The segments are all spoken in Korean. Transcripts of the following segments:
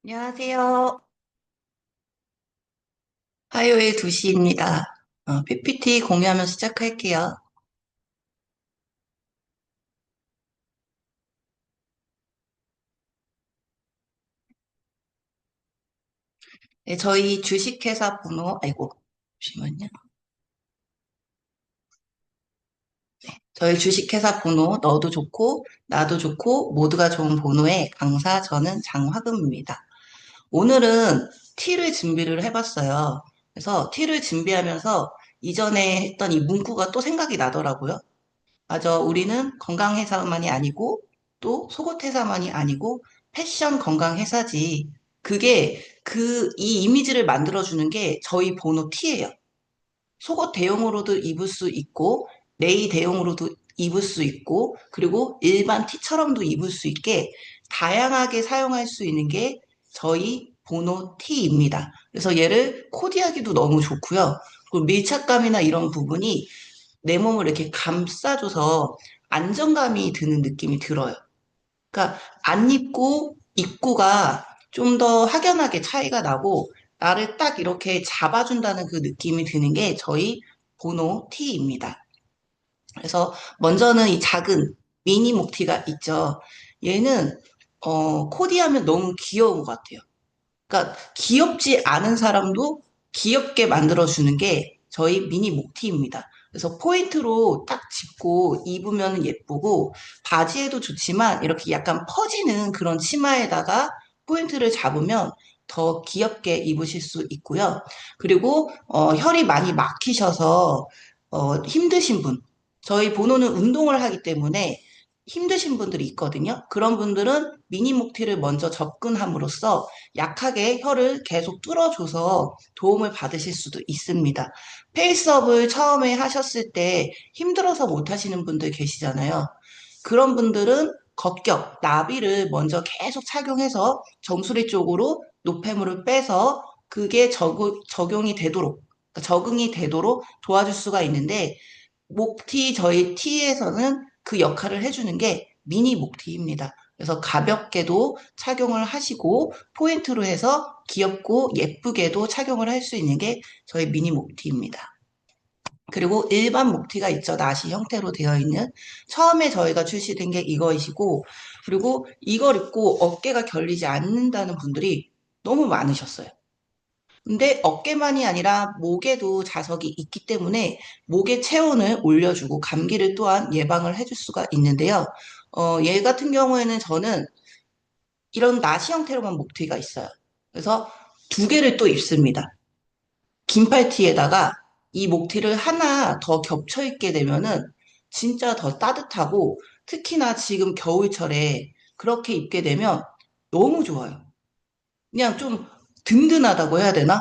안녕하세요. 화요일 2시입니다. PPT 공유하면서 시작할게요. 네, 저희 주식회사 번호, 아이고, 잠시만요. 저희 주식회사 번호, 너도 좋고, 나도 좋고, 모두가 좋은 번호의 강사, 저는 장화금입니다. 오늘은 T를 준비를 해봤어요. 그래서 T를 준비하면서 이전에 했던 이 문구가 또 생각이 나더라고요. 맞아. 우리는 건강회사만이 아니고 또 속옷회사만이 아니고 패션 건강회사지. 그게 이 이미지를 만들어주는 게 저희 번호 T예요. 속옷 대용으로도 입을 수 있고 레이 대용으로도 입을 수 있고 그리고 일반 T처럼도 입을 수 있게 다양하게 사용할 수 있는 게 저희 번호 T입니다. 그래서 얘를 코디하기도 너무 좋고요. 그리고 밀착감이나 이런 부분이 내 몸을 이렇게 감싸줘서 안정감이 드는 느낌이 들어요. 그러니까 안 입고 입고가 좀 더 확연하게 차이가 나고 나를 딱 이렇게 잡아준다는 그 느낌이 드는 게 저희 보노 T입니다. 그래서 먼저는 이 작은 미니 목티가 있죠. 얘는 코디하면 너무 귀여운 것 같아요. 그러니까 귀엽지 않은 사람도 귀엽게 만들어주는 게 저희 미니 목티입니다. 그래서 포인트로 딱 짚고 입으면 예쁘고 바지에도 좋지만 이렇게 약간 퍼지는 그런 치마에다가 포인트를 잡으면 더 귀엽게 입으실 수 있고요. 그리고 혈이 많이 막히셔서 힘드신 분, 저희 보노는 운동을 하기 때문에 힘드신 분들이 있거든요. 그런 분들은 미니 목티를 먼저 접근함으로써 약하게 혀를 계속 뚫어줘서 도움을 받으실 수도 있습니다. 페이스업을 처음에 하셨을 때 힘들어서 못 하시는 분들 계시잖아요. 그런 분들은 겉겹, 나비를 먼저 계속 착용해서 정수리 쪽으로 노폐물을 빼서 그게 적용이 되도록, 그러니까 적응이 되도록 도와줄 수가 있는데, 목티, 저희 티에서는 그 역할을 해주는 게 미니 목티입니다. 그래서 가볍게도 착용을 하시고 포인트로 해서 귀엽고 예쁘게도 착용을 할 수 있는 게 저희 미니 목티입니다. 그리고 일반 목티가 있죠. 나시 형태로 되어 있는. 처음에 저희가 출시된 게 이거이시고, 그리고 이걸 입고 어깨가 결리지 않는다는 분들이 너무 많으셨어요. 근데 어깨만이 아니라 목에도 자석이 있기 때문에 목의 체온을 올려주고 감기를 또한 예방을 해줄 수가 있는데요. 얘 같은 경우에는 저는 이런 나시 형태로만 목티가 있어요. 그래서 두 개를 또 입습니다. 긴팔티에다가 이 목티를 하나 더 겹쳐 입게 되면은 진짜 더 따뜻하고 특히나 지금 겨울철에 그렇게 입게 되면 너무 좋아요. 그냥 좀 든든하다고 해야 되나?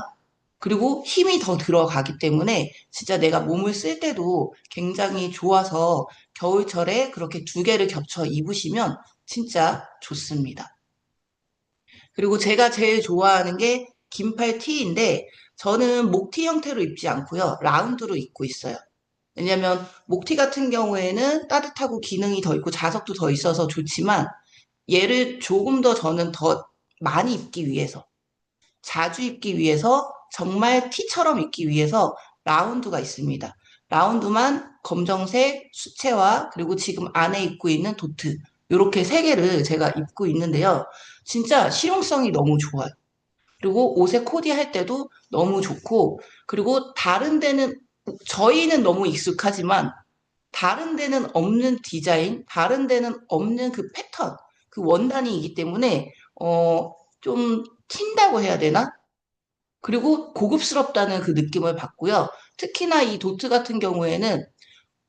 그리고 힘이 더 들어가기 때문에 진짜 내가 몸을 쓸 때도 굉장히 좋아서 겨울철에 그렇게 두 개를 겹쳐 입으시면 진짜 좋습니다. 그리고 제가 제일 좋아하는 게 긴팔 티인데 저는 목티 형태로 입지 않고요. 라운드로 입고 있어요. 왜냐면 목티 같은 경우에는 따뜻하고 기능이 더 있고 자석도 더 있어서 좋지만 얘를 조금 더 저는 더 많이 입기 위해서 자주 입기 위해서 정말 티처럼 입기 위해서 라운드가 있습니다. 라운드만 검정색 수채화 그리고 지금 안에 입고 있는 도트 이렇게 세 개를 제가 입고 있는데요. 진짜 실용성이 너무 좋아요. 그리고 옷에 코디할 때도 너무 좋고 그리고 다른 데는 저희는 너무 익숙하지만 다른 데는 없는 디자인, 다른 데는 없는 그 패턴, 그 원단이기 때문에 좀 튄다고 해야 되나? 그리고 고급스럽다는 그 느낌을 받고요. 특히나 이 도트 같은 경우에는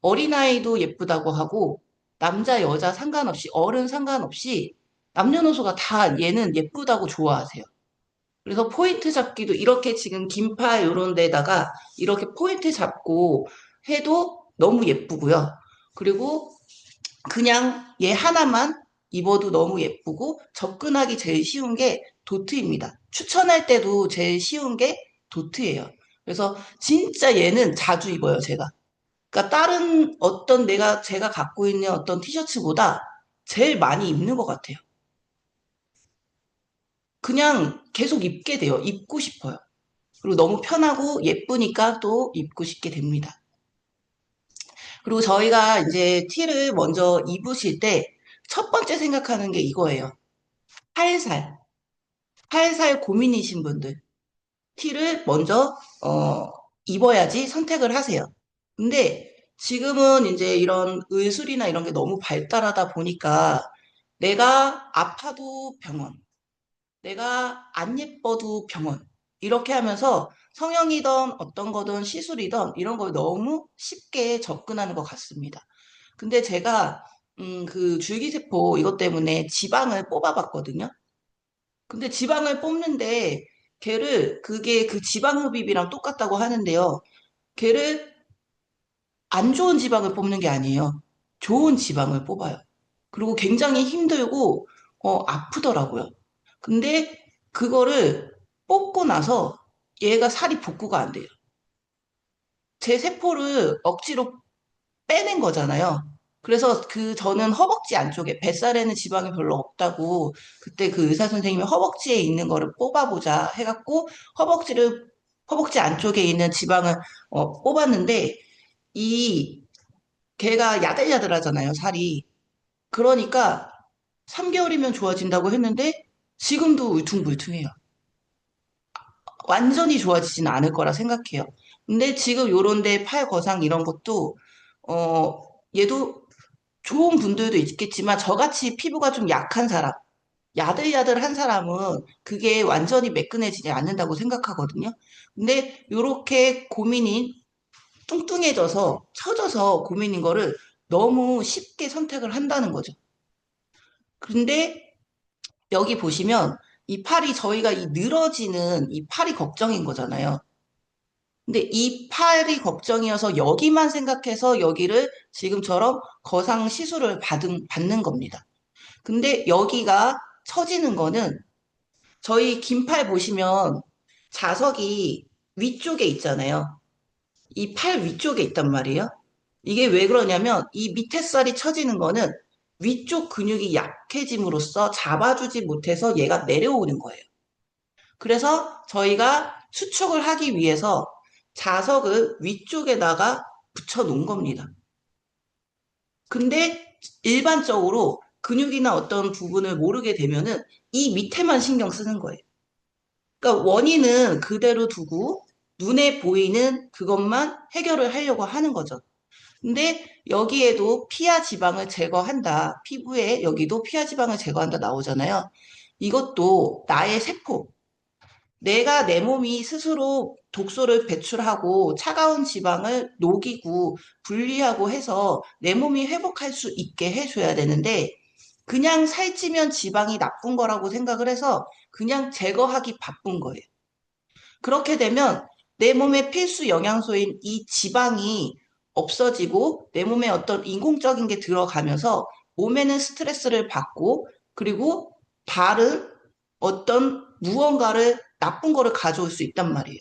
어린아이도 예쁘다고 하고 남자, 여자 상관없이 어른 상관없이 남녀노소가 다 얘는 예쁘다고 좋아하세요. 그래서 포인트 잡기도 이렇게 지금 긴팔 이런 데다가 이렇게 포인트 잡고 해도 너무 예쁘고요. 그리고 그냥 얘 하나만 입어도 너무 예쁘고 접근하기 제일 쉬운 게 도트입니다. 추천할 때도 제일 쉬운 게 도트예요. 그래서 진짜 얘는 자주 입어요, 제가. 그러니까 다른 어떤 제가 갖고 있는 어떤 티셔츠보다 제일 많이 입는 것 같아요. 그냥 계속 입게 돼요. 입고 싶어요. 그리고 너무 편하고 예쁘니까 또 입고 싶게 됩니다. 그리고 저희가 이제 티를 먼저 입으실 때 첫 번째 생각하는 게 이거예요. 팔살. 팔살 고민이신 분들. 티를 먼저, 입어야지 선택을 하세요. 근데 지금은 이제 이런 의술이나 이런 게 너무 발달하다 보니까 내가 아파도 병원, 내가 안 예뻐도 병원. 이렇게 하면서 성형이든 어떤 거든 시술이든 이런 걸 너무 쉽게 접근하는 것 같습니다. 근데 제가 그 줄기세포 이것 때문에 지방을 뽑아봤거든요. 근데 지방을 뽑는데 걔를 그게 그 지방 흡입이랑 똑같다고 하는데요. 걔를 안 좋은 지방을 뽑는 게 아니에요. 좋은 지방을 뽑아요. 그리고 굉장히 힘들고 아프더라고요. 근데 그거를 뽑고 나서 얘가 살이 복구가 안 돼요. 제 세포를 억지로 빼낸 거잖아요. 그래서 저는 허벅지 안쪽에 뱃살에는 지방이 별로 없다고 그때 그 의사 선생님이 허벅지에 있는 거를 뽑아보자 해갖고 허벅지 안쪽에 있는 지방을 뽑았는데 이 걔가 야들야들하잖아요, 살이. 그러니까 3개월이면 좋아진다고 했는데 지금도 울퉁불퉁해요. 완전히 좋아지지는 않을 거라 생각해요. 근데 지금 요런데 팔 거상 이런 것도 어 얘도 좋은 분들도 있겠지만 저같이 피부가 좀 약한 사람, 야들야들한 사람은 그게 완전히 매끈해지지 않는다고 생각하거든요. 근데 요렇게 고민인 뚱뚱해져서 처져서 고민인 거를 너무 쉽게 선택을 한다는 거죠. 근데 여기 보시면 이 팔이 저희가 이 늘어지는 이 팔이 걱정인 거잖아요. 근데 이 팔이 걱정이어서 여기만 생각해서 여기를 지금처럼 거상 시술을 받는 겁니다. 근데 여기가 처지는 거는 저희 긴 팔 보시면 자석이 위쪽에 있잖아요. 이 팔 위쪽에 있단 말이에요. 이게 왜 그러냐면 이 밑에 살이 처지는 거는 위쪽 근육이 약해짐으로써 잡아주지 못해서 얘가 내려오는 거예요. 그래서 저희가 수축을 하기 위해서 자석을 위쪽에다가 붙여 놓은 겁니다. 근데 일반적으로 근육이나 어떤 부분을 모르게 되면은 이 밑에만 신경 쓰는 거예요. 그러니까 원인은 그대로 두고 눈에 보이는 그것만 해결을 하려고 하는 거죠. 근데 여기에도 피하 지방을 제거한다. 피부에 여기도 피하 지방을 제거한다 나오잖아요. 이것도 나의 세포, 내가 내 몸이 스스로 독소를 배출하고 차가운 지방을 녹이고 분리하고 해서 내 몸이 회복할 수 있게 해줘야 되는데 그냥 살찌면 지방이 나쁜 거라고 생각을 해서 그냥 제거하기 바쁜 거예요. 그렇게 되면 내 몸의 필수 영양소인 이 지방이 없어지고 내 몸에 어떤 인공적인 게 들어가면서 몸에는 스트레스를 받고 그리고 다른 어떤 무언가를 나쁜 거를 가져올 수 있단 말이에요.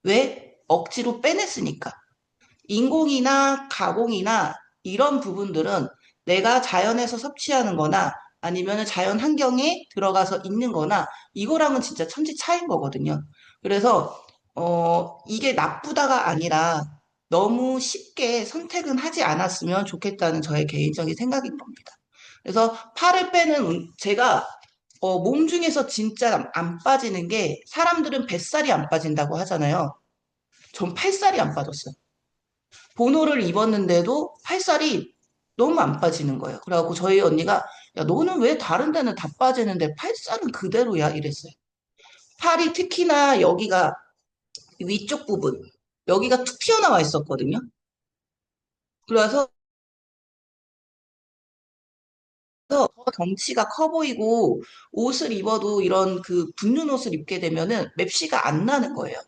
왜? 억지로 빼냈으니까. 인공이나 가공이나 이런 부분들은 내가 자연에서 섭취하는 거나 아니면 자연 환경에 들어가서 있는 거나 이거랑은 진짜 천지 차이인 거거든요. 그래서, 이게 나쁘다가 아니라 너무 쉽게 선택은 하지 않았으면 좋겠다는 저의 개인적인 생각인 겁니다. 그래서 팔을 빼는 제가 몸 중에서 진짜 안 빠지는 게 사람들은 뱃살이 안 빠진다고 하잖아요. 전 팔살이 안 빠졌어요. 보노를 입었는데도 팔살이 너무 안 빠지는 거예요. 그래갖고 저희 언니가 야 너는 왜 다른 데는 다 빠지는데 팔살은 그대로야 이랬어요. 팔이 특히나 여기가 위쪽 부분 여기가 툭 튀어나와 있었거든요. 그래서 덩치가 커 보이고 옷을 입어도 이런 그 붙는 옷을 입게 되면은 맵시가 안 나는 거예요.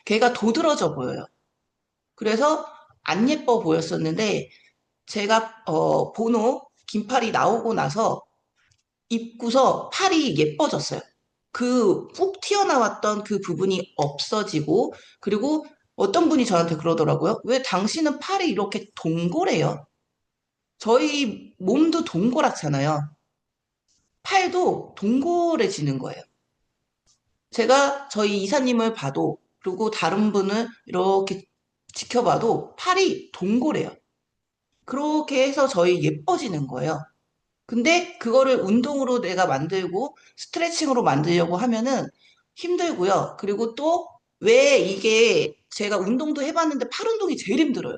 걔가 도드라져 보여요. 그래서 안 예뻐 보였었는데 제가 보노 긴팔이 나오고 나서 입고서 팔이 예뻐졌어요. 그 푹 튀어나왔던 그 부분이 없어지고 그리고 어떤 분이 저한테 그러더라고요. 왜 당신은 팔이 이렇게 동그래요? 저희 몸도 동그랗잖아요. 팔도 동그래지는 거예요. 제가 저희 이사님을 봐도, 그리고 다른 분을 이렇게 지켜봐도 팔이 동그래요. 그렇게 해서 저희 예뻐지는 거예요. 근데 그거를 운동으로 내가 만들고 스트레칭으로 만들려고 하면은 힘들고요. 그리고 또 왜 이게 제가 운동도 해봤는데 팔 운동이 제일 힘들어요.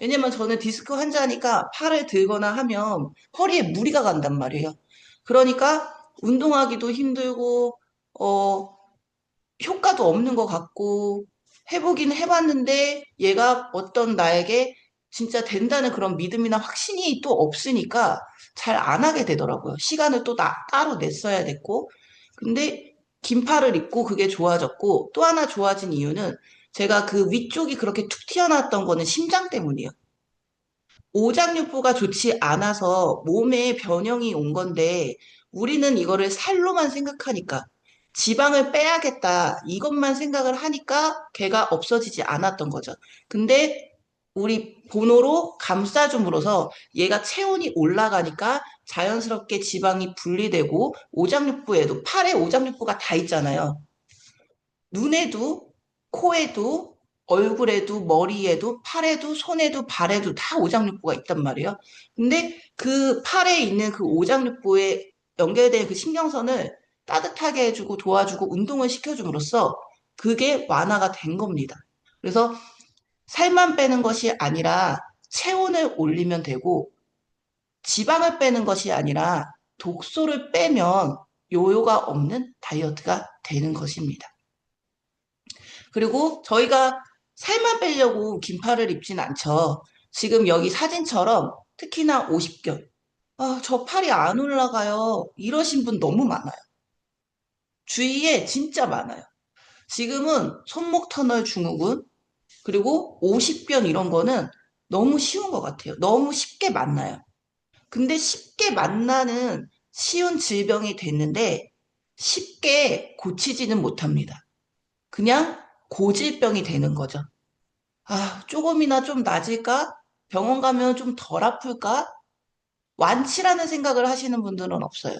왜냐면 저는 디스크 환자니까 팔을 들거나 하면 허리에 무리가 간단 말이에요. 그러니까 운동하기도 힘들고, 어, 효과도 없는 것 같고, 해보긴 해봤는데 얘가 어떤 나에게 진짜 된다는 그런 믿음이나 확신이 또 없으니까 잘 안 하게 되더라고요. 시간을 또 따로 냈어야 됐고. 근데 긴 팔을 입고 그게 좋아졌고, 또 하나 좋아진 이유는 제가 그 위쪽이 그렇게 툭 튀어나왔던 거는 심장 때문이에요. 오장육부가 좋지 않아서 몸에 변형이 온 건데 우리는 이거를 살로만 생각하니까 지방을 빼야겠다 이것만 생각을 하니까 걔가 없어지지 않았던 거죠. 근데 우리 본호로 감싸줌으로써 얘가 체온이 올라가니까 자연스럽게 지방이 분리되고 오장육부에도 팔에 오장육부가 다 있잖아요. 눈에도, 코에도, 얼굴에도, 머리에도, 팔에도, 손에도, 발에도 다 오장육부가 있단 말이에요. 근데 그 팔에 있는 그 오장육부에 연결된 그 신경선을 따뜻하게 해주고 도와주고 운동을 시켜줌으로써 그게 완화가 된 겁니다. 그래서 살만 빼는 것이 아니라 체온을 올리면 되고 지방을 빼는 것이 아니라 독소를 빼면 요요가 없는 다이어트가 되는 것입니다. 그리고 저희가 살만 빼려고 긴팔을 입진 않죠. 지금 여기 사진처럼 특히나 50견. 아, 저 팔이 안 올라가요. 이러신 분 너무 많아요. 주위에 진짜 많아요. 지금은 손목 터널 증후군, 그리고 50견 이런 거는 너무 쉬운 것 같아요. 너무 쉽게 만나요. 근데 쉽게 만나는 쉬운 질병이 됐는데 쉽게 고치지는 못합니다. 그냥 고질병이 되는 거죠. 아, 조금이나 좀 나아질까? 병원 가면 좀 덜 아플까? 완치라는 생각을 하시는 분들은 없어요.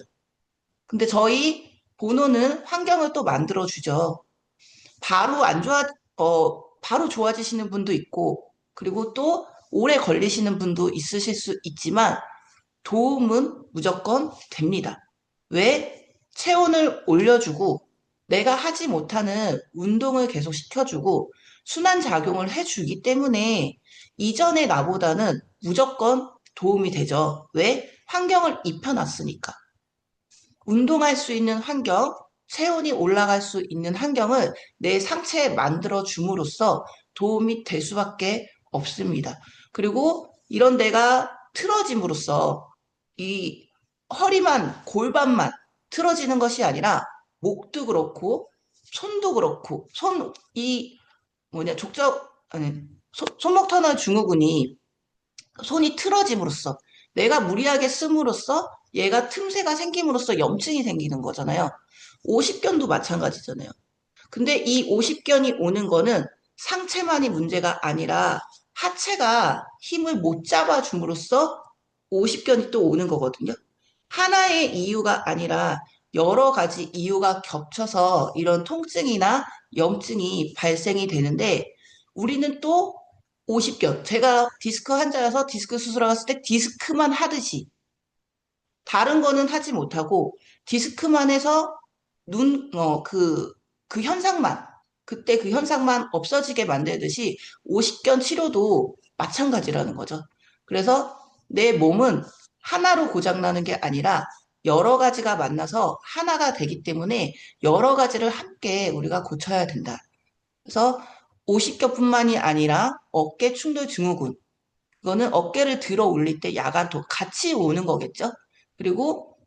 근데 저희 본호는 환경을 또 만들어주죠. 바로 안 좋아, 바로 좋아지시는 분도 있고, 그리고 또 오래 걸리시는 분도 있으실 수 있지만, 도움은 무조건 됩니다. 왜? 체온을 올려주고, 내가 하지 못하는 운동을 계속 시켜주고, 순환 작용을 해주기 때문에 이전의 나보다는 무조건 도움이 되죠. 왜? 환경을 입혀놨으니까. 운동할 수 있는 환경, 체온이 올라갈 수 있는 환경을 내 상체에 만들어 줌으로써 도움이 될 수밖에 없습니다. 그리고 이런 데가 틀어짐으로써 이 허리만, 골반만 틀어지는 것이 아니라 목도 그렇고 손도 그렇고 아니, 손목 터널 증후군이 손이 틀어짐으로써 내가 무리하게 씀으로써 얘가 틈새가 생김으로써 염증이 생기는 거잖아요. 50견도 마찬가지잖아요. 근데 이 50견이 오는 거는 상체만이 문제가 아니라 하체가 힘을 못 잡아줌으로써 50견이 또 오는 거거든요. 하나의 이유가 아니라 여러 가지 이유가 겹쳐서 이런 통증이나 염증이 발생이 되는데 우리는 또 50견, 제가 디스크 환자여서 디스크 수술하러 갔을 때 디스크만 하듯이 다른 거는 하지 못하고 디스크만 해서 그 현상만, 그때 그 현상만 없어지게 만들듯이 50견 치료도 마찬가지라는 거죠. 그래서 내 몸은 하나로 고장나는 게 아니라 여러 가지가 만나서 하나가 되기 때문에 여러 가지를 함께 우리가 고쳐야 된다. 그래서 50견뿐만이 아니라 어깨 충돌 증후군, 그거는 어깨를 들어 올릴 때 야간도 같이 오는 거겠죠. 그리고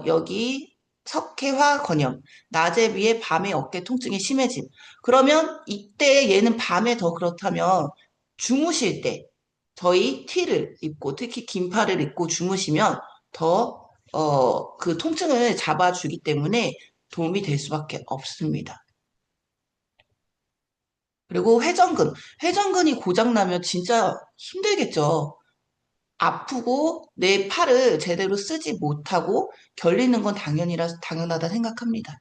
여기 석회화 건염, 낮에 비해 밤에 어깨 통증이 심해짐. 그러면 이때 얘는 밤에 더 그렇다면 주무실 때 저희 티를 입고 특히 긴팔을 입고 주무시면 더 그 통증을 잡아주기 때문에 도움이 될 수밖에 없습니다. 그리고 회전근이 고장나면 진짜 힘들겠죠. 아프고 내 팔을 제대로 쓰지 못하고 결리는 건 당연하다 생각합니다.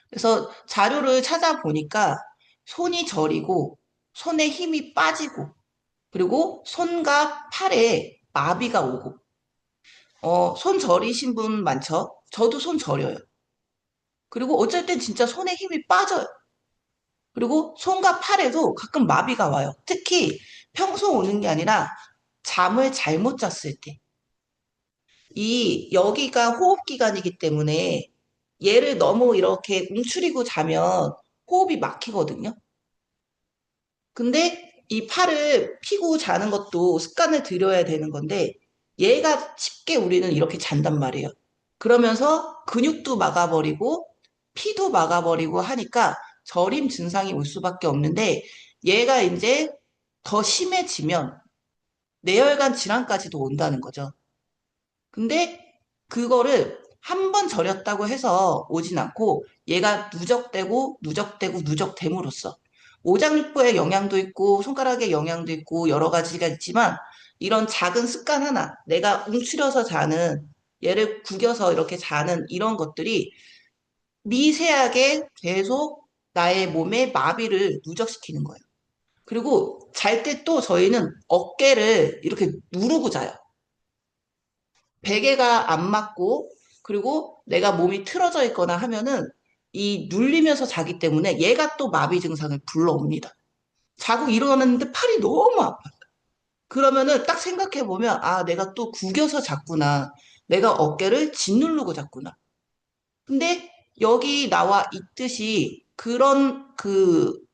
그래서 자료를 찾아보니까 손이 저리고 손에 힘이 빠지고 그리고 손과 팔에 마비가 오고 손 저리신 분 많죠? 저도 손 저려요. 그리고 어쩔 땐 진짜 손에 힘이 빠져요. 그리고 손과 팔에도 가끔 마비가 와요. 특히 평소 오는 게 아니라 잠을 잘못 잤을 때. 여기가 호흡기관이기 때문에 얘를 너무 이렇게 움츠리고 자면 호흡이 막히거든요. 근데 이 팔을 펴고 자는 것도 습관을 들여야 되는 건데 얘가 쉽게 우리는 이렇게 잔단 말이에요. 그러면서 근육도 막아버리고 피도 막아버리고 하니까 저림 증상이 올 수밖에 없는데 얘가 이제 더 심해지면 뇌혈관 질환까지도 온다는 거죠. 근데 그거를 한 번 절였다고 해서 오진 않고 얘가 누적되고 누적되고 누적됨으로써 오장육부에 영향도 있고 손가락에 영향도 있고 여러 가지가 있지만 이런 작은 습관 하나 내가 움츠려서 자는 얘를 구겨서 이렇게 자는 이런 것들이 미세하게 계속 나의 몸에 마비를 누적시키는 거예요. 그리고 잘 때 또 저희는 어깨를 이렇게 누르고 자요. 베개가 안 맞고 그리고 내가 몸이 틀어져 있거나 하면은 이 눌리면서 자기 때문에 얘가 또 마비 증상을 불러옵니다. 자고 일어났는데 팔이 너무 아파. 그러면은 딱 생각해 보면 아, 내가 또 구겨서 잤구나. 내가 어깨를 짓누르고 잤구나. 근데 여기 나와 있듯이 그런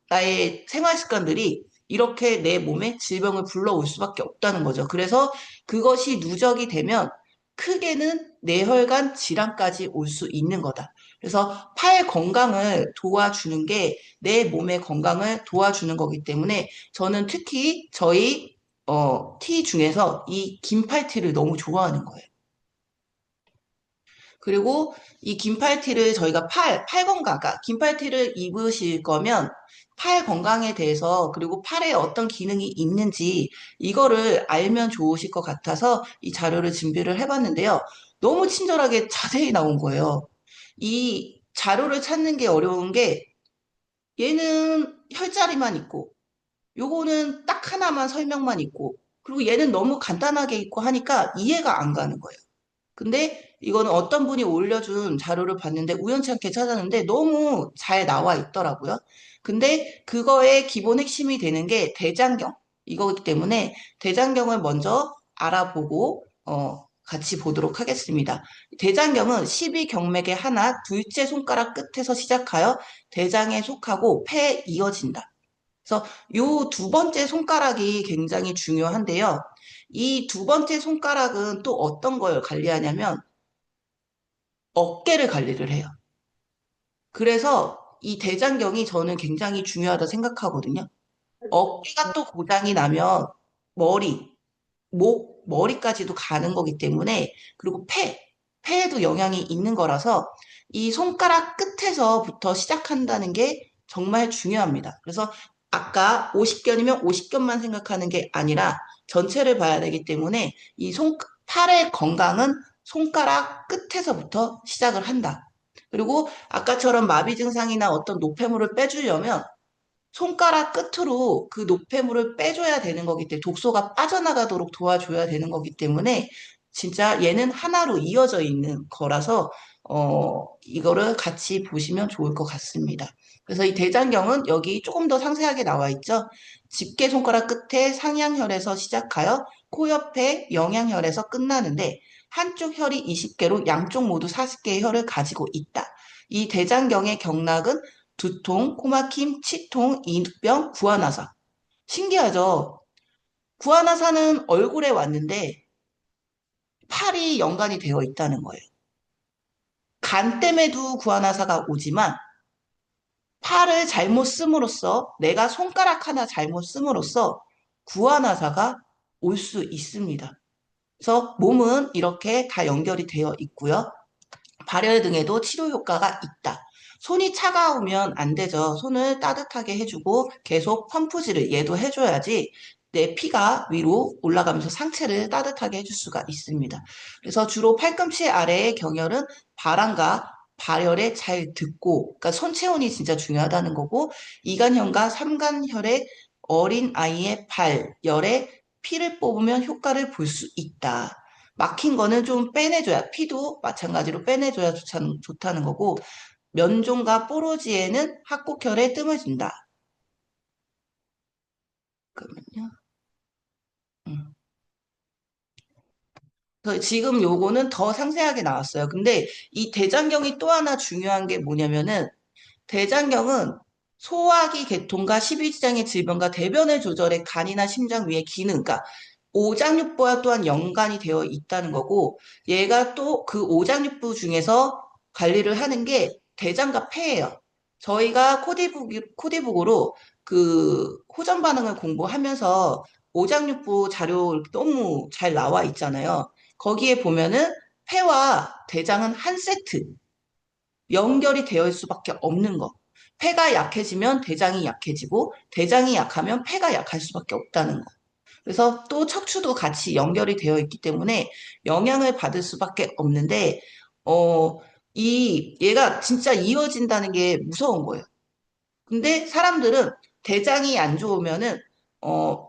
나의 생활 습관들이 이렇게 내 몸에 질병을 불러올 수밖에 없다는 거죠. 그래서 그것이 누적이 되면 크게는 뇌혈관 질환까지 올 수 있는 거다. 그래서 팔 건강을 도와주는 게 내 몸의 건강을 도와주는 거기 때문에 저는 특히 저희 티 중에서 이 긴팔티를 너무 좋아하는 거예요. 그리고 이 긴팔티를 저희가 팔 건강, 그러니까 긴팔티를 입으실 거면 팔 건강에 대해서 그리고 팔에 어떤 기능이 있는지 이거를 알면 좋으실 것 같아서 이 자료를 준비를 해봤는데요. 너무 친절하게 자세히 나온 거예요. 이 자료를 찾는 게 어려운 게 얘는 혈자리만 있고 요거는 딱 하나만 설명만 있고 그리고 얘는 너무 간단하게 있고 하니까 이해가 안 가는 거예요. 근데 이거는 어떤 분이 올려준 자료를 봤는데 우연치 않게 찾았는데 너무 잘 나와 있더라고요. 근데 그거의 기본 핵심이 되는 게 대장경 이거기 때문에 대장경을 먼저 알아보고 같이 보도록 하겠습니다. 대장경은 12경맥의 하나 둘째 손가락 끝에서 시작하여 대장에 속하고 폐에 이어진다. 그래서 요 두 번째 손가락이 굉장히 중요한데요. 이 두 번째 손가락은 또 어떤 걸 관리하냐면 어깨를 관리를 해요. 그래서 이 대장경이 저는 굉장히 중요하다 생각하거든요. 어깨가 또 고장이 나면 머리, 머리까지도 가는 거기 때문에 그리고 폐에도 영향이 있는 거라서 이 손가락 끝에서부터 시작한다는 게 정말 중요합니다. 그래서 아까 50견이면 50견만 생각하는 게 아니라 전체를 봐야 되기 때문에 팔의 건강은 손가락 끝에서부터 시작을 한다. 그리고 아까처럼 마비 증상이나 어떤 노폐물을 빼주려면 손가락 끝으로 그 노폐물을 빼줘야 되는 거기 때문에 독소가 빠져나가도록 도와줘야 되는 거기 때문에 진짜 얘는 하나로 이어져 있는 거라서 이거를 같이 보시면 좋을 것 같습니다. 그래서 이 대장경은 여기 조금 더 상세하게 나와 있죠. 집게 손가락 끝에 상양혈에서 시작하여 코 옆에 영양혈에서 끝나는데 한쪽 혈이 20개로 양쪽 모두 40개의 혈을 가지고 있다. 이 대장경의 경락은 두통, 코막힘, 치통, 인후병, 구안화사. 신기하죠? 구안화사는 얼굴에 왔는데 팔이 연관이 되어 있다는 거예요. 간 때문에도 구안화사가 오지만 팔을 잘못 씀으로써 내가 손가락 하나 잘못 씀으로써 구안화사가 올 수 있습니다. 그래서 몸은 이렇게 다 연결이 되어 있고요. 발열 등에도 치료 효과가 있다. 손이 차가우면 안 되죠. 손을 따뜻하게 해주고 계속 펌프질을 얘도 해줘야지 내 피가 위로 올라가면서 상체를 따뜻하게 해줄 수가 있습니다. 그래서 주로 팔꿈치 아래의 경혈은 바람과 발열에 잘 듣고, 그러니까 손체온이 진짜 중요하다는 거고, 이간혈과 삼간혈의 어린 아이의 발열에 피를 뽑으면 효과를 볼 수 있다. 막힌 거는 좀 빼내줘야, 피도 마찬가지로 빼내줘야 좋다는 거고, 면종과 뽀로지에는 합곡혈에 뜸을 준다. 그러면요. 음. 그래서 지금 요거는 더 상세하게 나왔어요. 근데 이 대장경이 또 하나 중요한 게 뭐냐면은 대장경은 소화기 계통과 십이지장의 질병과 대변을 조절해 간이나 심장 위의 기능, 그러니까 오장육부와 또한 연관이 되어 있다는 거고, 얘가 또 그 오장육부 중에서 관리를 하는 게 대장과 폐예요. 저희가 코디북으로 그 호전 반응을 공부하면서 오장육부 자료 이렇게 너무 잘 나와 있잖아요. 거기에 보면은 폐와 대장은 한 세트 연결이 되어 있을 수밖에 없는 거. 폐가 약해지면 대장이 약해지고 대장이 약하면 폐가 약할 수밖에 없다는 거. 그래서 또 척추도 같이 연결이 되어 있기 때문에 영향을 받을 수밖에 없는데, 어, 얘가 진짜 이어진다는 게 무서운 거예요. 근데 사람들은 대장이 안 좋으면은,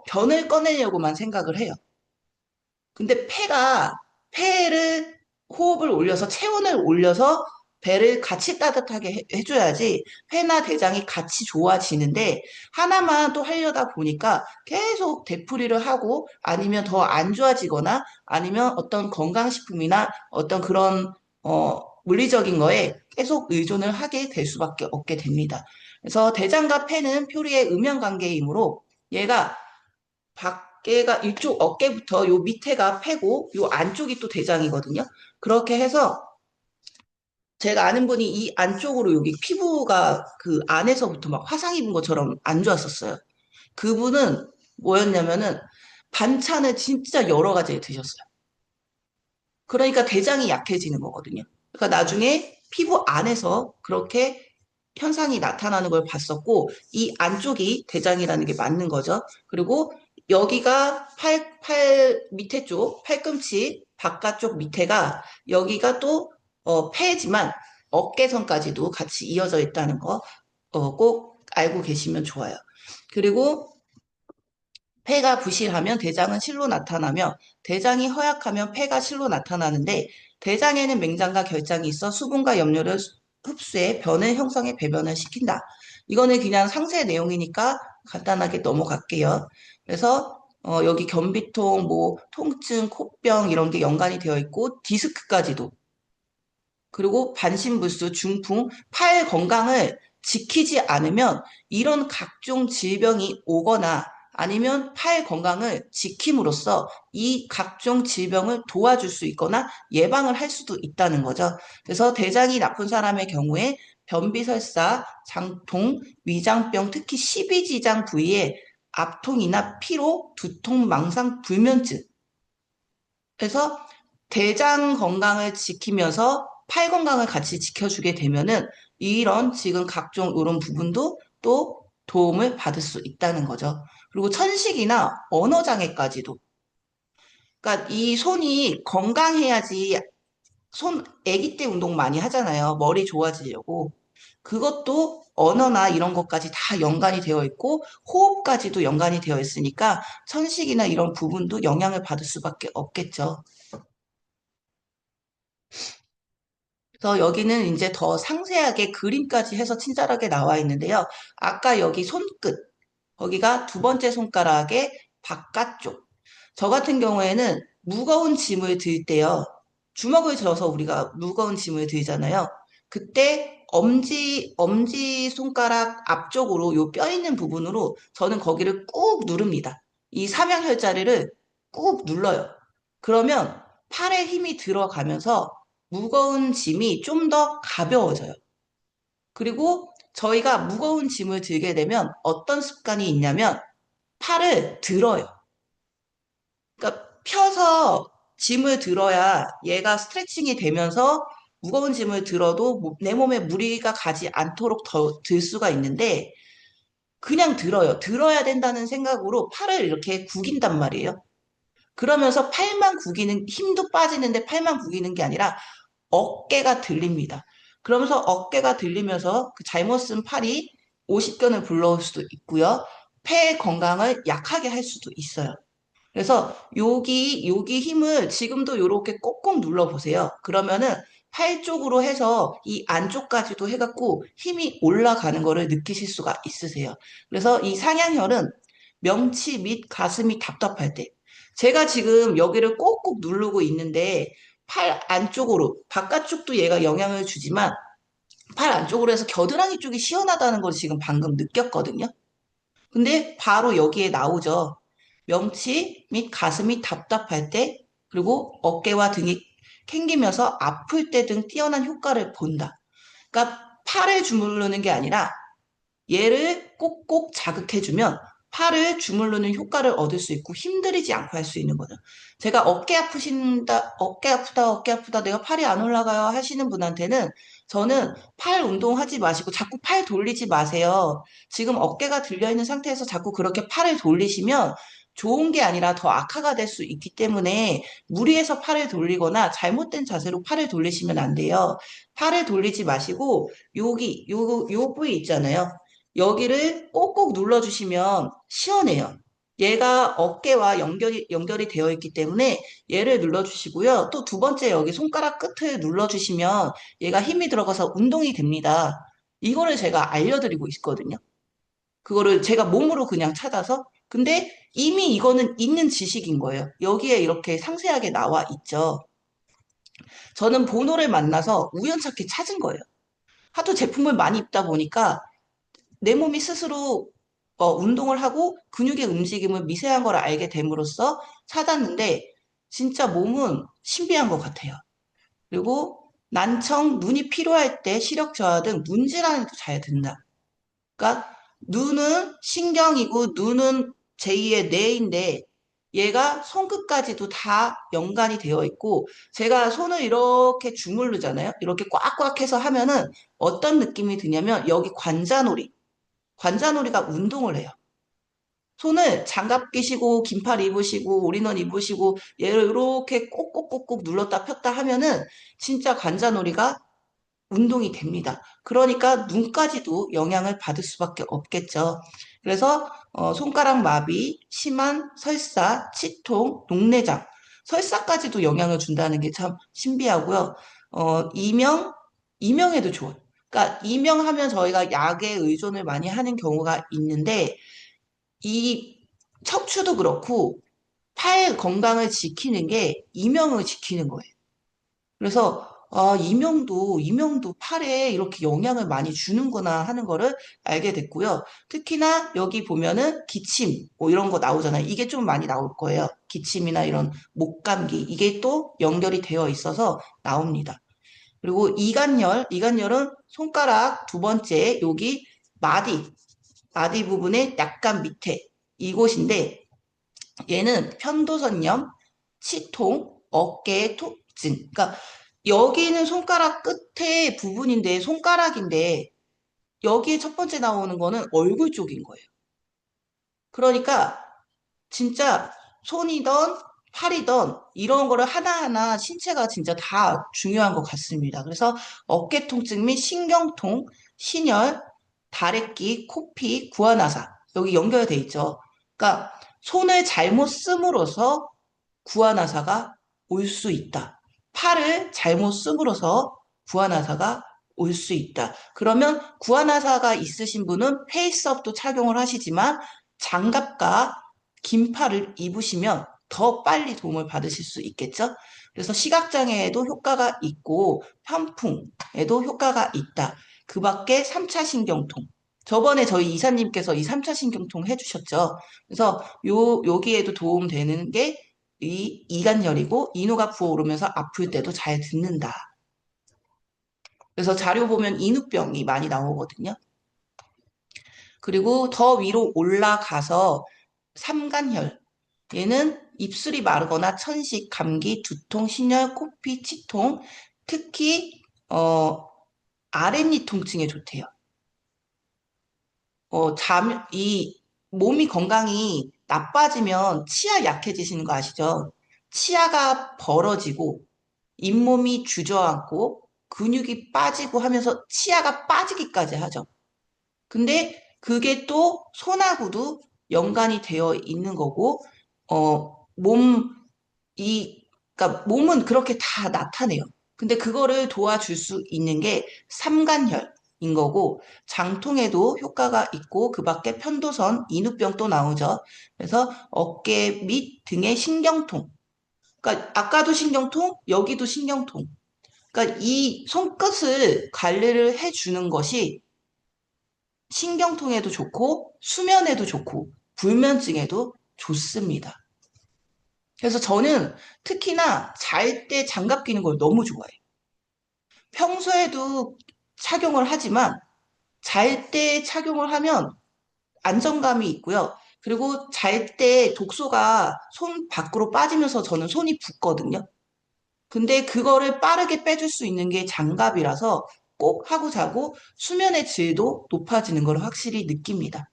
변을 꺼내려고만 생각을 해요. 근데 폐를 호흡을 올려서 체온을 올려서 배를 같이 따뜻하게 해줘야지 폐나 대장이 같이 좋아지는데 하나만 또 하려다 보니까 계속 되풀이를 하고 아니면 더 안 좋아지거나 아니면 어떤 건강식품이나 어떤 그런 물리적인 거에 계속 의존을 하게 될 수밖에 없게 됩니다. 그래서 대장과 폐는 표리의 음연관계이므로 얘가 밖에가 이쪽 어깨부터 요 밑에가 폐고 요 안쪽이 또 대장이거든요. 그렇게 해서 제가 아는 분이 이 안쪽으로 여기 피부가 그 안에서부터 막 화상 입은 것처럼 안 좋았었어요. 그분은 뭐였냐면은 반찬을 진짜 여러 가지 드셨어요. 그러니까 대장이 약해지는 거거든요. 그러니까 나중에 피부 안에서 그렇게 현상이 나타나는 걸 봤었고, 이 안쪽이 대장이라는 게 맞는 거죠. 그리고 여기가 팔 밑에 쪽, 팔꿈치 바깥쪽 밑에가 여기가 또 폐지만 어깨선까지도 같이 이어져 있다는 거 꼭 알고 계시면 좋아요. 그리고 폐가 부실하면 대장은 실로 나타나며 대장이 허약하면 폐가 실로 나타나는데 대장에는 맹장과 결장이 있어 수분과 염료를 흡수해 변을 형성해 배변을 시킨다. 이거는 그냥 상세 내용이니까 간단하게 넘어갈게요. 그래서 여기 변비통, 뭐 통증, 코병 이런 게 연관이 되어 있고 디스크까지도 그리고 반신불수, 중풍, 팔 건강을 지키지 않으면 이런 각종 질병이 오거나 아니면 팔 건강을 지킴으로써 이 각종 질병을 도와줄 수 있거나 예방을 할 수도 있다는 거죠. 그래서 대장이 나쁜 사람의 경우에 변비설사, 장통, 위장병, 특히 십이지장 부위에 압통이나 피로, 두통, 망상, 불면증, 그래서 대장 건강을 지키면서 팔 건강을 같이 지켜주게 되면은 이런 지금 각종 이런 부분도 또 도움을 받을 수 있다는 거죠. 그리고 천식이나 언어 장애까지도. 그러니까 이 손이 건강해야지 아기 때 운동 많이 하잖아요. 머리 좋아지려고. 그것도 언어나 이런 것까지 다 연관이 되어 있고 호흡까지도 연관이 되어 있으니까 천식이나 이런 부분도 영향을 받을 수밖에 없겠죠. 그래서 여기는 이제 더 상세하게 그림까지 해서 친절하게 나와 있는데요. 아까 여기 손끝, 거기가 두 번째 손가락의 바깥쪽. 저 같은 경우에는 무거운 짐을 들 때요. 주먹을 쥐어서 우리가 무거운 짐을 들잖아요. 그때 엄지 손가락 앞쪽으로 요 뼈 있는 부분으로 저는 거기를 꾹 누릅니다. 이 삼형혈자리를 꾹 눌러요. 그러면 팔에 힘이 들어가면서 무거운 짐이 좀 더 가벼워져요. 그리고 저희가 무거운 짐을 들게 되면 어떤 습관이 있냐면 팔을 들어요. 그러니까 펴서 짐을 들어야 얘가 스트레칭이 되면서 무거운 짐을 들어도 내 몸에 무리가 가지 않도록 더 들 수가 있는데 그냥 들어요. 들어야 된다는 생각으로 팔을 이렇게 구긴단 말이에요. 그러면서 팔만 구기는 힘도 빠지는데 팔만 구기는 게 아니라 어깨가 들립니다. 그러면서 어깨가 들리면서 그 잘못 쓴 팔이 오십견을 불러올 수도 있고요. 폐 건강을 약하게 할 수도 있어요. 그래서 여기 힘을 지금도 이렇게 꼭꼭 눌러보세요. 그러면은 팔 쪽으로 해서 이 안쪽까지도 해갖고 힘이 올라가는 거를 느끼실 수가 있으세요. 그래서 이 상향혈은 명치 및 가슴이 답답할 때 제가 지금 여기를 꼭꼭 누르고 있는데 팔 안쪽으로 바깥쪽도 얘가 영향을 주지만 팔 안쪽으로 해서 겨드랑이 쪽이 시원하다는 걸 지금 방금 느꼈거든요. 근데 바로 여기에 나오죠. 명치 및 가슴이 답답할 때, 그리고 어깨와 등이 캥기면서 아플 때 등 뛰어난 효과를 본다. 그러니까 팔을 주무르는 게 아니라 얘를 꼭꼭 자극해주면 팔을 주무르는 효과를 얻을 수 있고 힘들이지 않고 할 수 있는 거죠. 제가 어깨 아프다, 내가 팔이 안 올라가요 하시는 분한테는 저는 팔 운동하지 마시고 자꾸 팔 돌리지 마세요. 지금 어깨가 들려있는 상태에서 자꾸 그렇게 팔을 돌리시면 좋은 게 아니라 더 악화가 될 수 있기 때문에 무리해서 팔을 돌리거나 잘못된 자세로 팔을 돌리시면 안 돼요. 팔을 돌리지 마시고 요 부위 있잖아요. 여기를 꼭꼭 눌러주시면 시원해요. 얘가 어깨와 연결이 되어 있기 때문에 얘를 눌러주시고요. 또 두 번째 여기 손가락 끝을 눌러주시면 얘가 힘이 들어가서 운동이 됩니다. 이거를 제가 알려드리고 있거든요. 그거를 제가 몸으로 그냥 찾아서. 근데 이미 이거는 있는 지식인 거예요. 여기에 이렇게 상세하게 나와 있죠. 저는 보노를 만나서 우연찮게 찾은 거예요. 하도 제품을 많이 입다 보니까 내 몸이 스스로 운동을 하고 근육의 움직임을 미세한 걸 알게 됨으로써 찾았는데 진짜 몸은 신비한 것 같아요. 그리고 난청, 눈이 피로할 때 시력 저하 등 눈 질환에도 잘 된다. 그러니까 눈은 신경이고 눈은 제2의 뇌인데 얘가 손끝까지도 다 연관이 되어 있고 제가 손을 이렇게 주물르잖아요. 이렇게 꽉꽉 해서 하면은 어떤 느낌이 드냐면 여기 관자놀이가 운동을 해요. 손을 장갑 끼시고 긴팔 입으시고 올인원 입으시고 얘를 이렇게 꼭꼭꼭꼭 눌렀다 폈다 하면은 진짜 관자놀이가 운동이 됩니다. 그러니까 눈까지도 영향을 받을 수밖에 없겠죠. 그래서 손가락 마비, 심한 설사, 치통, 녹내장, 설사까지도 영향을 준다는 게 참 신비하고요. 이명에도 좋아요. 그러니까 이명하면 저희가 약에 의존을 많이 하는 경우가 있는데 이 척추도 그렇고 팔 건강을 지키는 게 이명을 지키는 거예요. 그래서 이명도 팔에 이렇게 영향을 많이 주는구나 하는 거를 알게 됐고요. 특히나 여기 보면은 기침 뭐 이런 거 나오잖아요. 이게 좀 많이 나올 거예요. 기침이나 이런 목감기 이게 또 연결이 되어 있어서 나옵니다. 그리고 이간열은 손가락 두 번째 여기 마디 부분의 약간 밑에 이곳인데 얘는 편도선염, 치통, 어깨의 통증. 그러니까 여기는 손가락 끝에 부분인데 손가락인데 여기에 첫 번째 나오는 거는 얼굴 쪽인 거예요. 그러니까 진짜 손이든 팔이든 이런 거를 하나하나 신체가 진짜 다 중요한 것 같습니다. 그래서 어깨 통증 및 신경통, 신열, 다래끼, 코피, 구안화사 여기 연결돼 있죠. 그러니까 손을 잘못 씀으로써 구안화사가 올 수 있다. 팔을 잘못 씀으로써 구안화사가 올 수 있다. 그러면 구안화사가 있으신 분은 페이스업도 착용을 하시지만 장갑과 긴팔을 입으시면 더 빨리 도움을 받으실 수 있겠죠? 그래서 시각장애에도 효과가 있고 편풍에도 효과가 있다. 그 밖에 3차 신경통. 저번에 저희 이사님께서 이 3차 신경통 해주셨죠. 그래서 여기에도 도움되는 게 이 이간열이고 인후가 부어오르면서 아플 때도 잘 듣는다. 그래서 자료 보면 인후병이 많이 나오거든요. 그리고 더 위로 올라가서 삼간혈. 얘는 입술이 마르거나 천식, 감기, 두통, 신열, 코피, 치통, 특히 아랫니 통증에 좋대요. 이 몸이 건강이 나빠지면 치아 약해지시는 거 아시죠? 치아가 벌어지고 잇몸이 주저앉고 근육이 빠지고 하면서 치아가 빠지기까지 하죠. 근데 그게 또 손하고도 연관이 되어 있는 거고, 몸, 그러니까 몸은 그렇게 다 나타내요. 근데 그거를 도와줄 수 있는 게 삼간혈인 거고, 장통에도 효과가 있고, 그 밖에 편도선, 인후병 또 나오죠. 그래서 어깨 및 등의 신경통. 그러니까 아까도 신경통, 여기도 신경통. 그러니까 이 손끝을 관리를 해주는 것이 신경통에도 좋고 수면에도 좋고 불면증에도 좋습니다. 그래서 저는 특히나 잘 때 장갑 끼는 걸 너무 좋아해요. 평소에도 착용을 하지만 잘 때 착용을 하면 안정감이 있고요. 그리고 잘 때 독소가 손 밖으로 빠지면서 저는 손이 붓거든요. 근데 그거를 빠르게 빼줄 수 있는 게 장갑이라서 꼭 하고 자고 수면의 질도 높아지는 걸 확실히 느낍니다.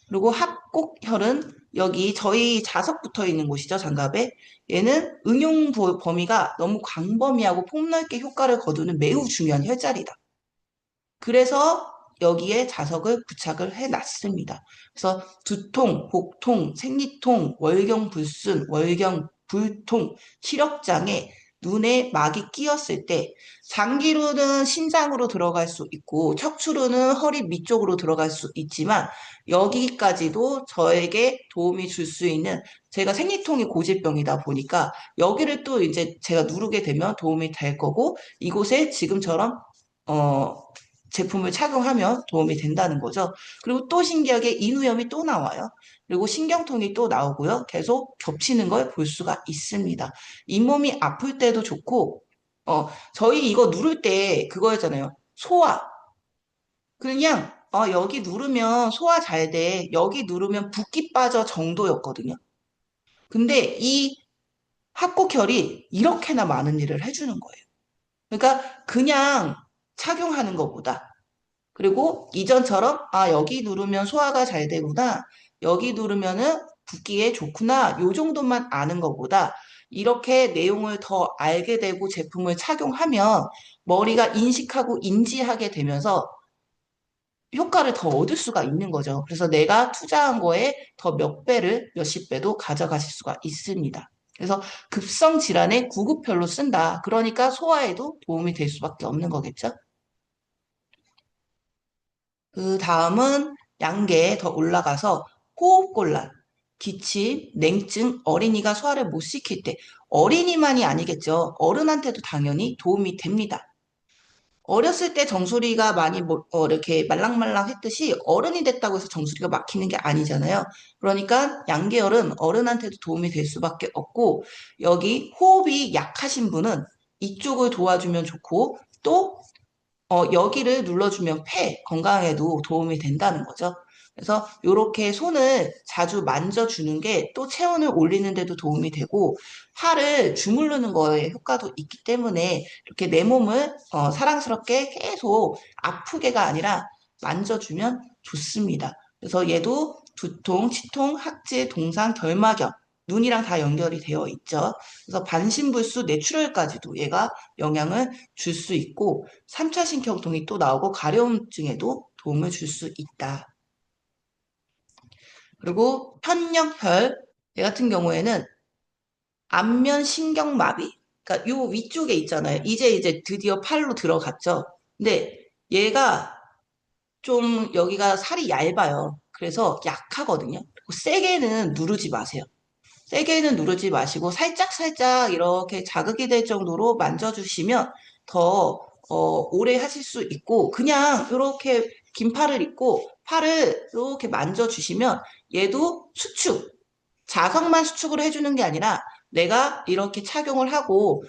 그리고 합곡혈은 여기 저희 자석 붙어 있는 곳이죠, 장갑에. 얘는 응용 범위가 너무 광범위하고 폭넓게 효과를 거두는 매우 중요한 혈자리다. 그래서 여기에 자석을 부착을 해놨습니다. 그래서 두통, 복통, 생리통, 월경불순, 월경불통, 시력장애, 눈에 막이 끼었을 때 장기로는 신장으로 들어갈 수 있고 척추로는 허리 밑쪽으로 들어갈 수 있지만 여기까지도 저에게 도움이 줄 수 있는 제가 생리통이 고질병이다 보니까 여기를 또 이제 제가 누르게 되면 도움이 될 거고 이곳에 지금처럼 어, 제품을 착용하면 도움이 된다는 거죠. 그리고 또 신기하게 인후염이 또 나와요. 그리고 신경통이 또 나오고요. 계속 겹치는 걸 볼 수가 있습니다. 잇몸이 아플 때도 좋고, 저희 이거 누를 때 그거였잖아요. 소화. 그냥, 여기 누르면 소화 잘 돼. 여기 누르면 붓기 빠져 정도였거든요. 근데 이 합곡혈이 이렇게나 많은 일을 해주는 거예요. 그러니까 그냥 착용하는 것보다 그리고 이전처럼 여기 누르면 소화가 잘 되구나. 여기 누르면은 붓기에 좋구나. 요 정도만 아는 것보다 이렇게 내용을 더 알게 되고 제품을 착용하면 머리가 인식하고 인지하게 되면서 효과를 더 얻을 수가 있는 거죠. 그래서 내가 투자한 거에 더 몇 배를, 몇십 배도 가져가실 수가 있습니다. 그래서 급성 질환에 구급별로 쓴다. 그러니까 소화에도 도움이 될 수밖에 없는 거겠죠. 그 다음은 양계 더 올라가서 호흡곤란, 기침, 냉증, 어린이가 소화를 못 시킬 때 어린이만이 아니겠죠. 어른한테도 당연히 도움이 됩니다. 어렸을 때 정수리가 많이 이렇게 말랑말랑 했듯이 어른이 됐다고 해서 정수리가 막히는 게 아니잖아요. 그러니까 양계열은 어른한테도 도움이 될 수밖에 없고 여기 호흡이 약하신 분은 이쪽을 도와주면 좋고 또 여기를 눌러주면 폐 건강에도 도움이 된다는 거죠. 그래서 이렇게 손을 자주 만져주는 게 또 체온을 올리는 데도 도움이 되고 팔을 주무르는 거에 효과도 있기 때문에 이렇게 내 몸을 사랑스럽게 계속 아프게가 아니라 만져주면 좋습니다. 그래서 얘도 두통, 치통, 학질, 동상, 결막염 눈이랑 다 연결이 되어 있죠. 그래서 반신불수 뇌출혈까지도 얘가 영향을 줄 수 있고 3차 신경통이 또 나오고 가려움증에도 도움을 줄 수 있다. 그리고 편력혈 얘 같은 경우에는 안면 신경마비 그러니까 요 위쪽에 있잖아요. 이제 드디어 팔로 들어갔죠. 근데 얘가 좀 여기가 살이 얇아요. 그래서 약하거든요. 세게는 누르지 마세요. 세게는 누르지 마시고 살짝살짝 이렇게 자극이 될 정도로 만져주시면 더 오래 하실 수 있고 그냥 이렇게 긴 팔을 입고 팔을 이렇게 만져주시면 얘도 수축, 자석만 수축을 해주는 게 아니라 내가 이렇게 착용을 하고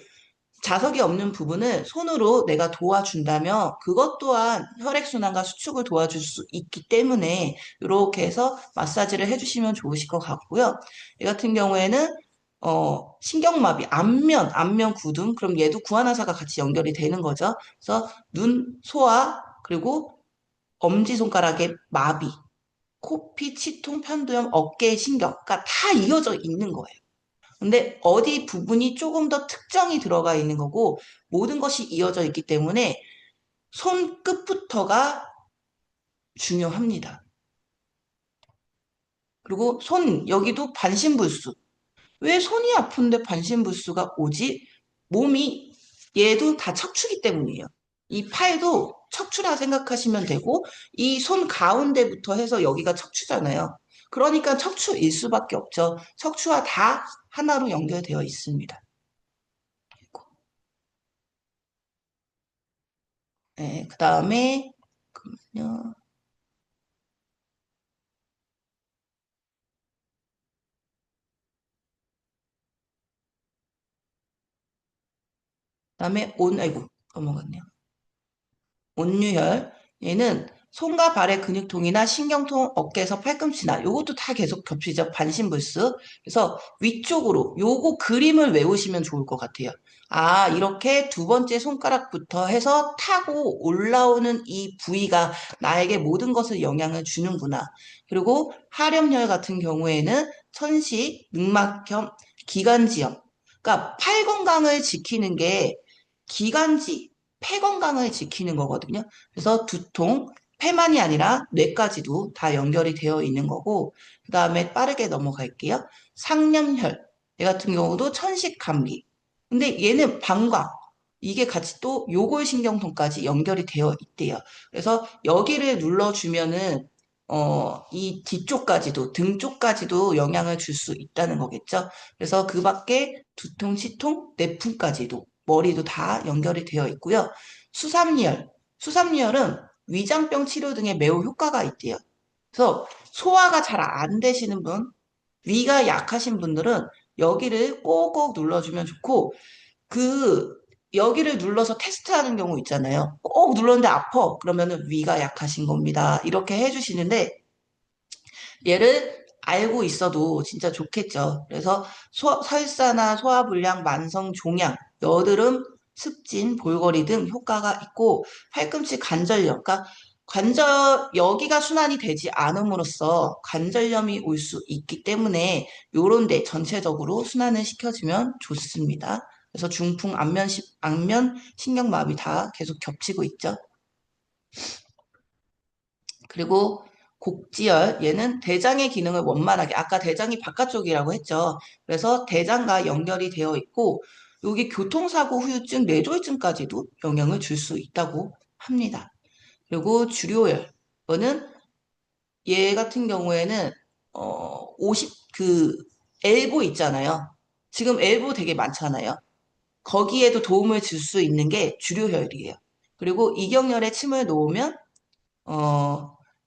자석이 없는 부분을 손으로 내가 도와준다면 그것 또한 혈액순환과 수축을 도와줄 수 있기 때문에 이렇게 해서 마사지를 해주시면 좋으실 것 같고요. 이 같은 경우에는 신경마비, 안면 구등, 그럼 얘도 구안화사가 같이 연결이 되는 거죠. 그래서 눈, 소화, 그리고 엄지손가락의 마비, 코피, 치통, 편도염, 어깨 신경, 그러니까 다 이어져 있는 거예요. 근데 어디 부분이 조금 더 특정이 들어가 있는 거고 모든 것이 이어져 있기 때문에 손끝부터가 중요합니다. 그리고 손, 여기도 반신불수. 왜 손이 아픈데 반신불수가 오지? 몸이, 얘도 다 척추기 때문이에요. 이 팔도 척추라 생각하시면 되고, 이 손 가운데부터 해서 여기가 척추잖아요. 그러니까 척추일 수밖에 없죠. 척추와 다 하나로 연결되어 있습니다. 네, 그 다음에, 아이고, 넘어갔네요. 온유혈. 얘는 손과 발의 근육통이나 신경통, 어깨에서 팔꿈치나 요것도 다 계속 겹치죠. 반신불수. 그래서 위쪽으로 요거 그림을 외우시면 좋을 것 같아요. 아, 이렇게 두 번째 손가락부터 해서 타고 올라오는 이 부위가 나에게 모든 것을 영향을 주는구나. 그리고 하렴혈 같은 경우에는 천식, 늑막염, 기관지염. 그러니까 팔 건강을 지키는 게 기관지, 폐 건강을 지키는 거거든요. 그래서 두통, 폐만이 아니라 뇌까지도 다 연결이 되어 있는 거고, 그 다음에 빠르게 넘어갈게요. 상념혈, 얘 같은 경우도 천식 감기. 근데 얘는 방광, 이게 같이 또 요골신경통까지 연결이 되어 있대요. 그래서 여기를 눌러주면은 이 뒤쪽까지도, 등 쪽까지도 영향을 줄 수 있다는 거겠죠. 그래서 그 밖에 두통, 치통, 내풍까지도, 머리도 다 연결이 되어 있고요. 수삼리열. 수삼리열은 위장병 치료 등에 매우 효과가 있대요. 그래서 소화가 잘 안 되시는 분, 위가 약하신 분들은 여기를 꼭꼭 눌러주면 좋고, 그, 여기를 눌러서 테스트하는 경우 있잖아요. 꼭 눌렀는데 아파. 그러면은 위가 약하신 겁니다. 이렇게 해주시는데, 얘를 알고 있어도 진짜 좋겠죠. 그래서 설사나 소화불량, 만성종양, 여드름, 습진, 볼거리 등 효과가 있고 팔꿈치 관절염, 그러니까 여기가 순환이 되지 않음으로써 관절염이 올 수 있기 때문에 요런 데 전체적으로 순환을 시켜주면 좋습니다. 그래서 중풍, 안면 신경마비 다 계속 겹치고 있죠. 그리고 곡지열, 얘는 대장의 기능을 원만하게, 아까 대장이 바깥쪽이라고 했죠. 그래서 대장과 연결이 되어 있고, 여기 교통사고 후유증, 뇌졸중까지도 영향을 줄 수 있다고 합니다. 그리고 주료열, 이거는 얘 같은 경우에는, 50, 엘보 있잖아요. 지금 엘보 되게 많잖아요. 거기에도 도움을 줄 수 있는 게 주료혈이에요. 그리고 이경열에 침을 놓으면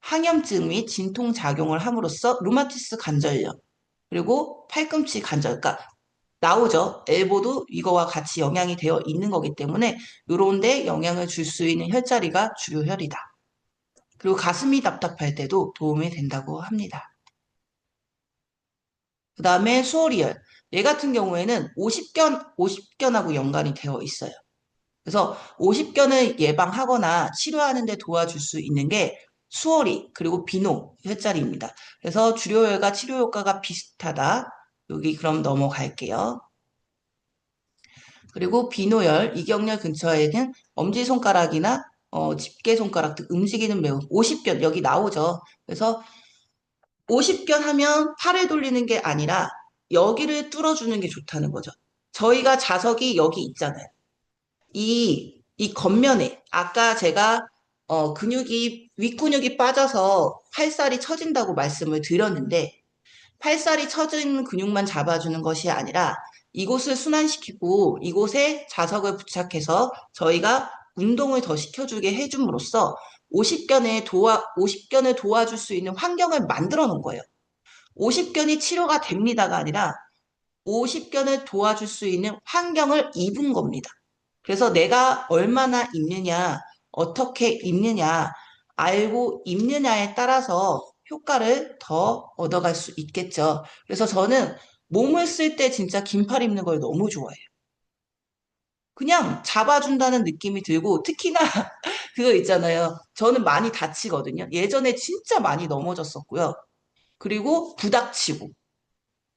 항염증 및 진통작용을 함으로써 루마티스 관절염, 그리고 팔꿈치 관절, 그러니까 나오죠. 엘보도 이거와 같이 영향이 되어 있는 거기 때문에 요런 데 영향을 줄 수 있는 혈자리가 주요혈이다. 그리고 가슴이 답답할 때도 도움이 된다고 합니다. 그 다음에 수어리열. 얘 같은 경우에는 오십견하고 연관이 되어 있어요. 그래서 오십견을 예방하거나 치료하는 데 도와줄 수 있는 게 수어리 그리고 비노 혈자리입니다. 그래서 주료혈과 치료 효과가 비슷하다. 여기 그럼 넘어갈게요. 그리고 비노열, 이경련 근처에는 엄지손가락이나 집게손가락 등 움직이는 매우 오십견 여기 나오죠. 그래서 오십견 하면 팔을 돌리는 게 아니라 여기를 뚫어주는 게 좋다는 거죠. 저희가 자석이 여기 있잖아요. 이 겉면에, 아까 제가, 윗근육이 빠져서 팔살이 처진다고 말씀을 드렸는데, 팔살이 처진 근육만 잡아주는 것이 아니라, 이곳을 순환시키고, 이곳에 자석을 부착해서 저희가 운동을 더 시켜주게 해줌으로써, 오십견을 도와줄 수 있는 환경을 만들어 놓은 거예요. 오십견이 치료가 됩니다가 아니라, 오십견을 도와줄 수 있는 환경을 입은 겁니다. 그래서 내가 얼마나 입느냐, 어떻게 입느냐, 알고 입느냐에 따라서 효과를 더 얻어갈 수 있겠죠. 그래서 저는 몸을 쓸 때 진짜 긴팔 입는 걸 너무 좋아해요. 그냥 잡아준다는 느낌이 들고, 특히나 그거 있잖아요. 저는 많이 다치거든요. 예전에 진짜 많이 넘어졌었고요. 그리고 부닥치고,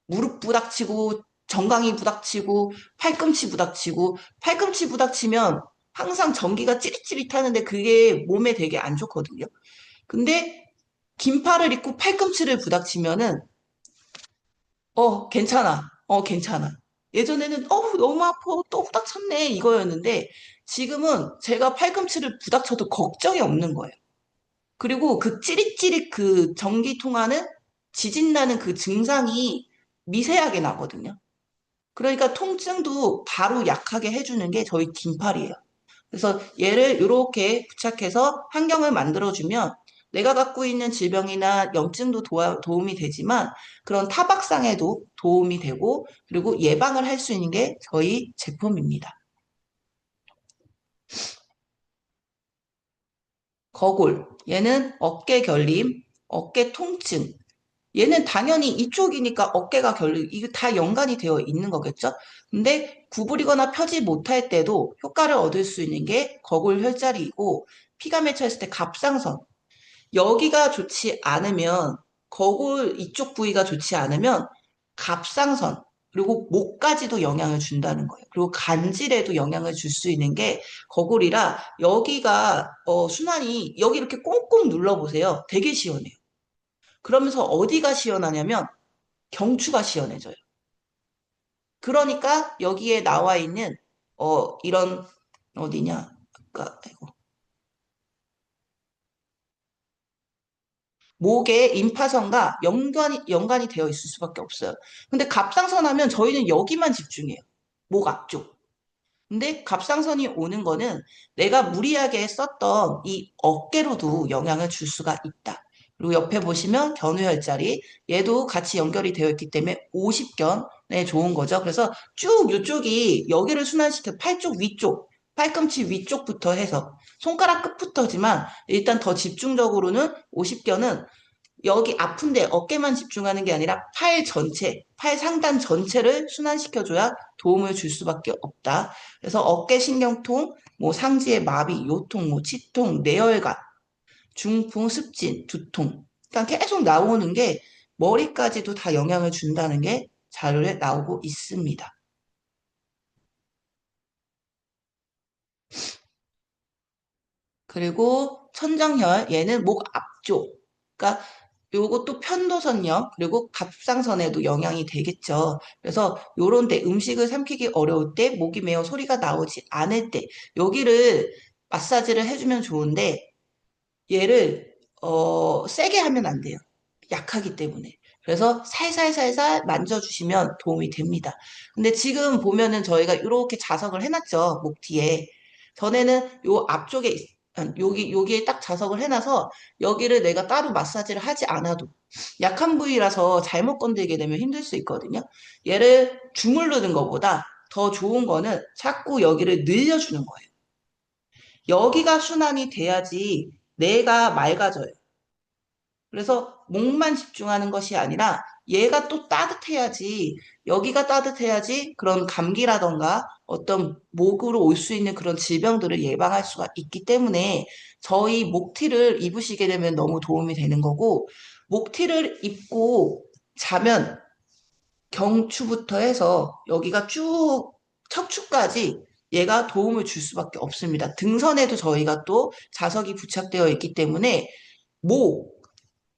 무릎 부닥치고 정강이 부닥치고 팔꿈치 부닥치고 팔꿈치 부닥치면 항상 전기가 찌릿찌릿하는데 그게 몸에 되게 안 좋거든요. 근데 긴팔을 입고 팔꿈치를 부닥치면은 괜찮아. 괜찮아. 예전에는 너무 아파. 또 부닥쳤네. 이거였는데 지금은 제가 팔꿈치를 부닥쳐도 걱정이 없는 거예요. 그리고 그 찌릿찌릿 그 전기 통하는 지진 나는 그 증상이 미세하게 나거든요. 그러니까 통증도 바로 약하게 해주는 게 저희 긴팔이에요. 그래서 얘를 이렇게 부착해서 환경을 만들어주면 내가 갖고 있는 질병이나 염증도 도움이 되지만 그런 타박상에도 도움이 되고 그리고 예방을 할 수 있는 게 저희 제품입니다. 거골. 얘는 어깨 결림, 어깨 통증. 얘는 당연히 이쪽이니까 어깨가 결림, 이거 다 연관이 되어 있는 거겠죠? 근데 구부리거나 펴지 못할 때도 효과를 얻을 수 있는 게 거골 혈자리이고 피가 맺혀있을 때 갑상선. 여기가 좋지 않으면 거골 이쪽 부위가 좋지 않으면 갑상선 그리고 목까지도 영향을 준다는 거예요. 그리고 간질에도 영향을 줄 수 있는 게 거골이라 여기가 순환이 여기 이렇게 꽁꽁 눌러보세요. 되게 시원해요. 그러면서 어디가 시원하냐면 경추가 시원해져요. 그러니까 여기에 나와 있는 이런 어디냐? 아까 아이고. 목의 임파선과 연관이 되어 있을 수밖에 없어요. 근데 갑상선 하면 저희는 여기만 집중해요. 목 앞쪽. 근데 갑상선이 오는 거는 내가 무리하게 썼던 이 어깨로도 영향을 줄 수가 있다. 그리고 옆에 보시면 견우혈자리 얘도 같이 연결이 되어 있기 때문에 오십견에 좋은 거죠. 그래서 쭉 이쪽이 여기를 순환시켜 팔 쪽 위쪽, 팔꿈치 위쪽부터 해서 손가락 끝부터지만 일단 더 집중적으로는 오십견은 여기 아픈데 어깨만 집중하는 게 아니라 팔 전체, 팔 상단 전체를 순환시켜줘야 도움을 줄 수밖에 없다. 그래서 어깨 신경통, 뭐 상지의 마비, 요통, 뭐 치통, 뇌혈관, 중풍, 습진, 두통. 그러니까 계속 나오는 게 머리까지도 다 영향을 준다는 게 자료에 나오고 있습니다. 그리고 천정혈, 얘는 목 앞쪽. 그러니까 요것도 편도선염, 그리고 갑상선에도 영향이 되겠죠. 그래서 요런 데 음식을 삼키기 어려울 때, 목이 메어 소리가 나오지 않을 때, 여기를 마사지를 해주면 좋은데, 얘를, 세게 하면 안 돼요. 약하기 때문에. 그래서 살살살살 만져주시면 도움이 됩니다. 근데 지금 보면은 저희가 이렇게 자석을 해놨죠. 목 뒤에. 전에는 요 앞쪽에, 여기에 딱 자석을 해놔서 여기를 내가 따로 마사지를 하지 않아도 약한 부위라서 잘못 건들게 되면 힘들 수 있거든요. 얘를 주물르는 것보다 더 좋은 거는 자꾸 여기를 늘려주는 거예요. 여기가 순환이 돼야지 뇌가 맑아져요. 그래서 목만 집중하는 것이 아니라 얘가 또 따뜻해야지, 여기가 따뜻해야지 그런 감기라던가 어떤 목으로 올 수 있는 그런 질병들을 예방할 수가 있기 때문에 저희 목티를 입으시게 되면 너무 도움이 되는 거고, 목티를 입고 자면 경추부터 해서 여기가 쭉 척추까지 얘가 도움을 줄 수밖에 없습니다. 등선에도 저희가 또 자석이 부착되어 있기 때문에 목,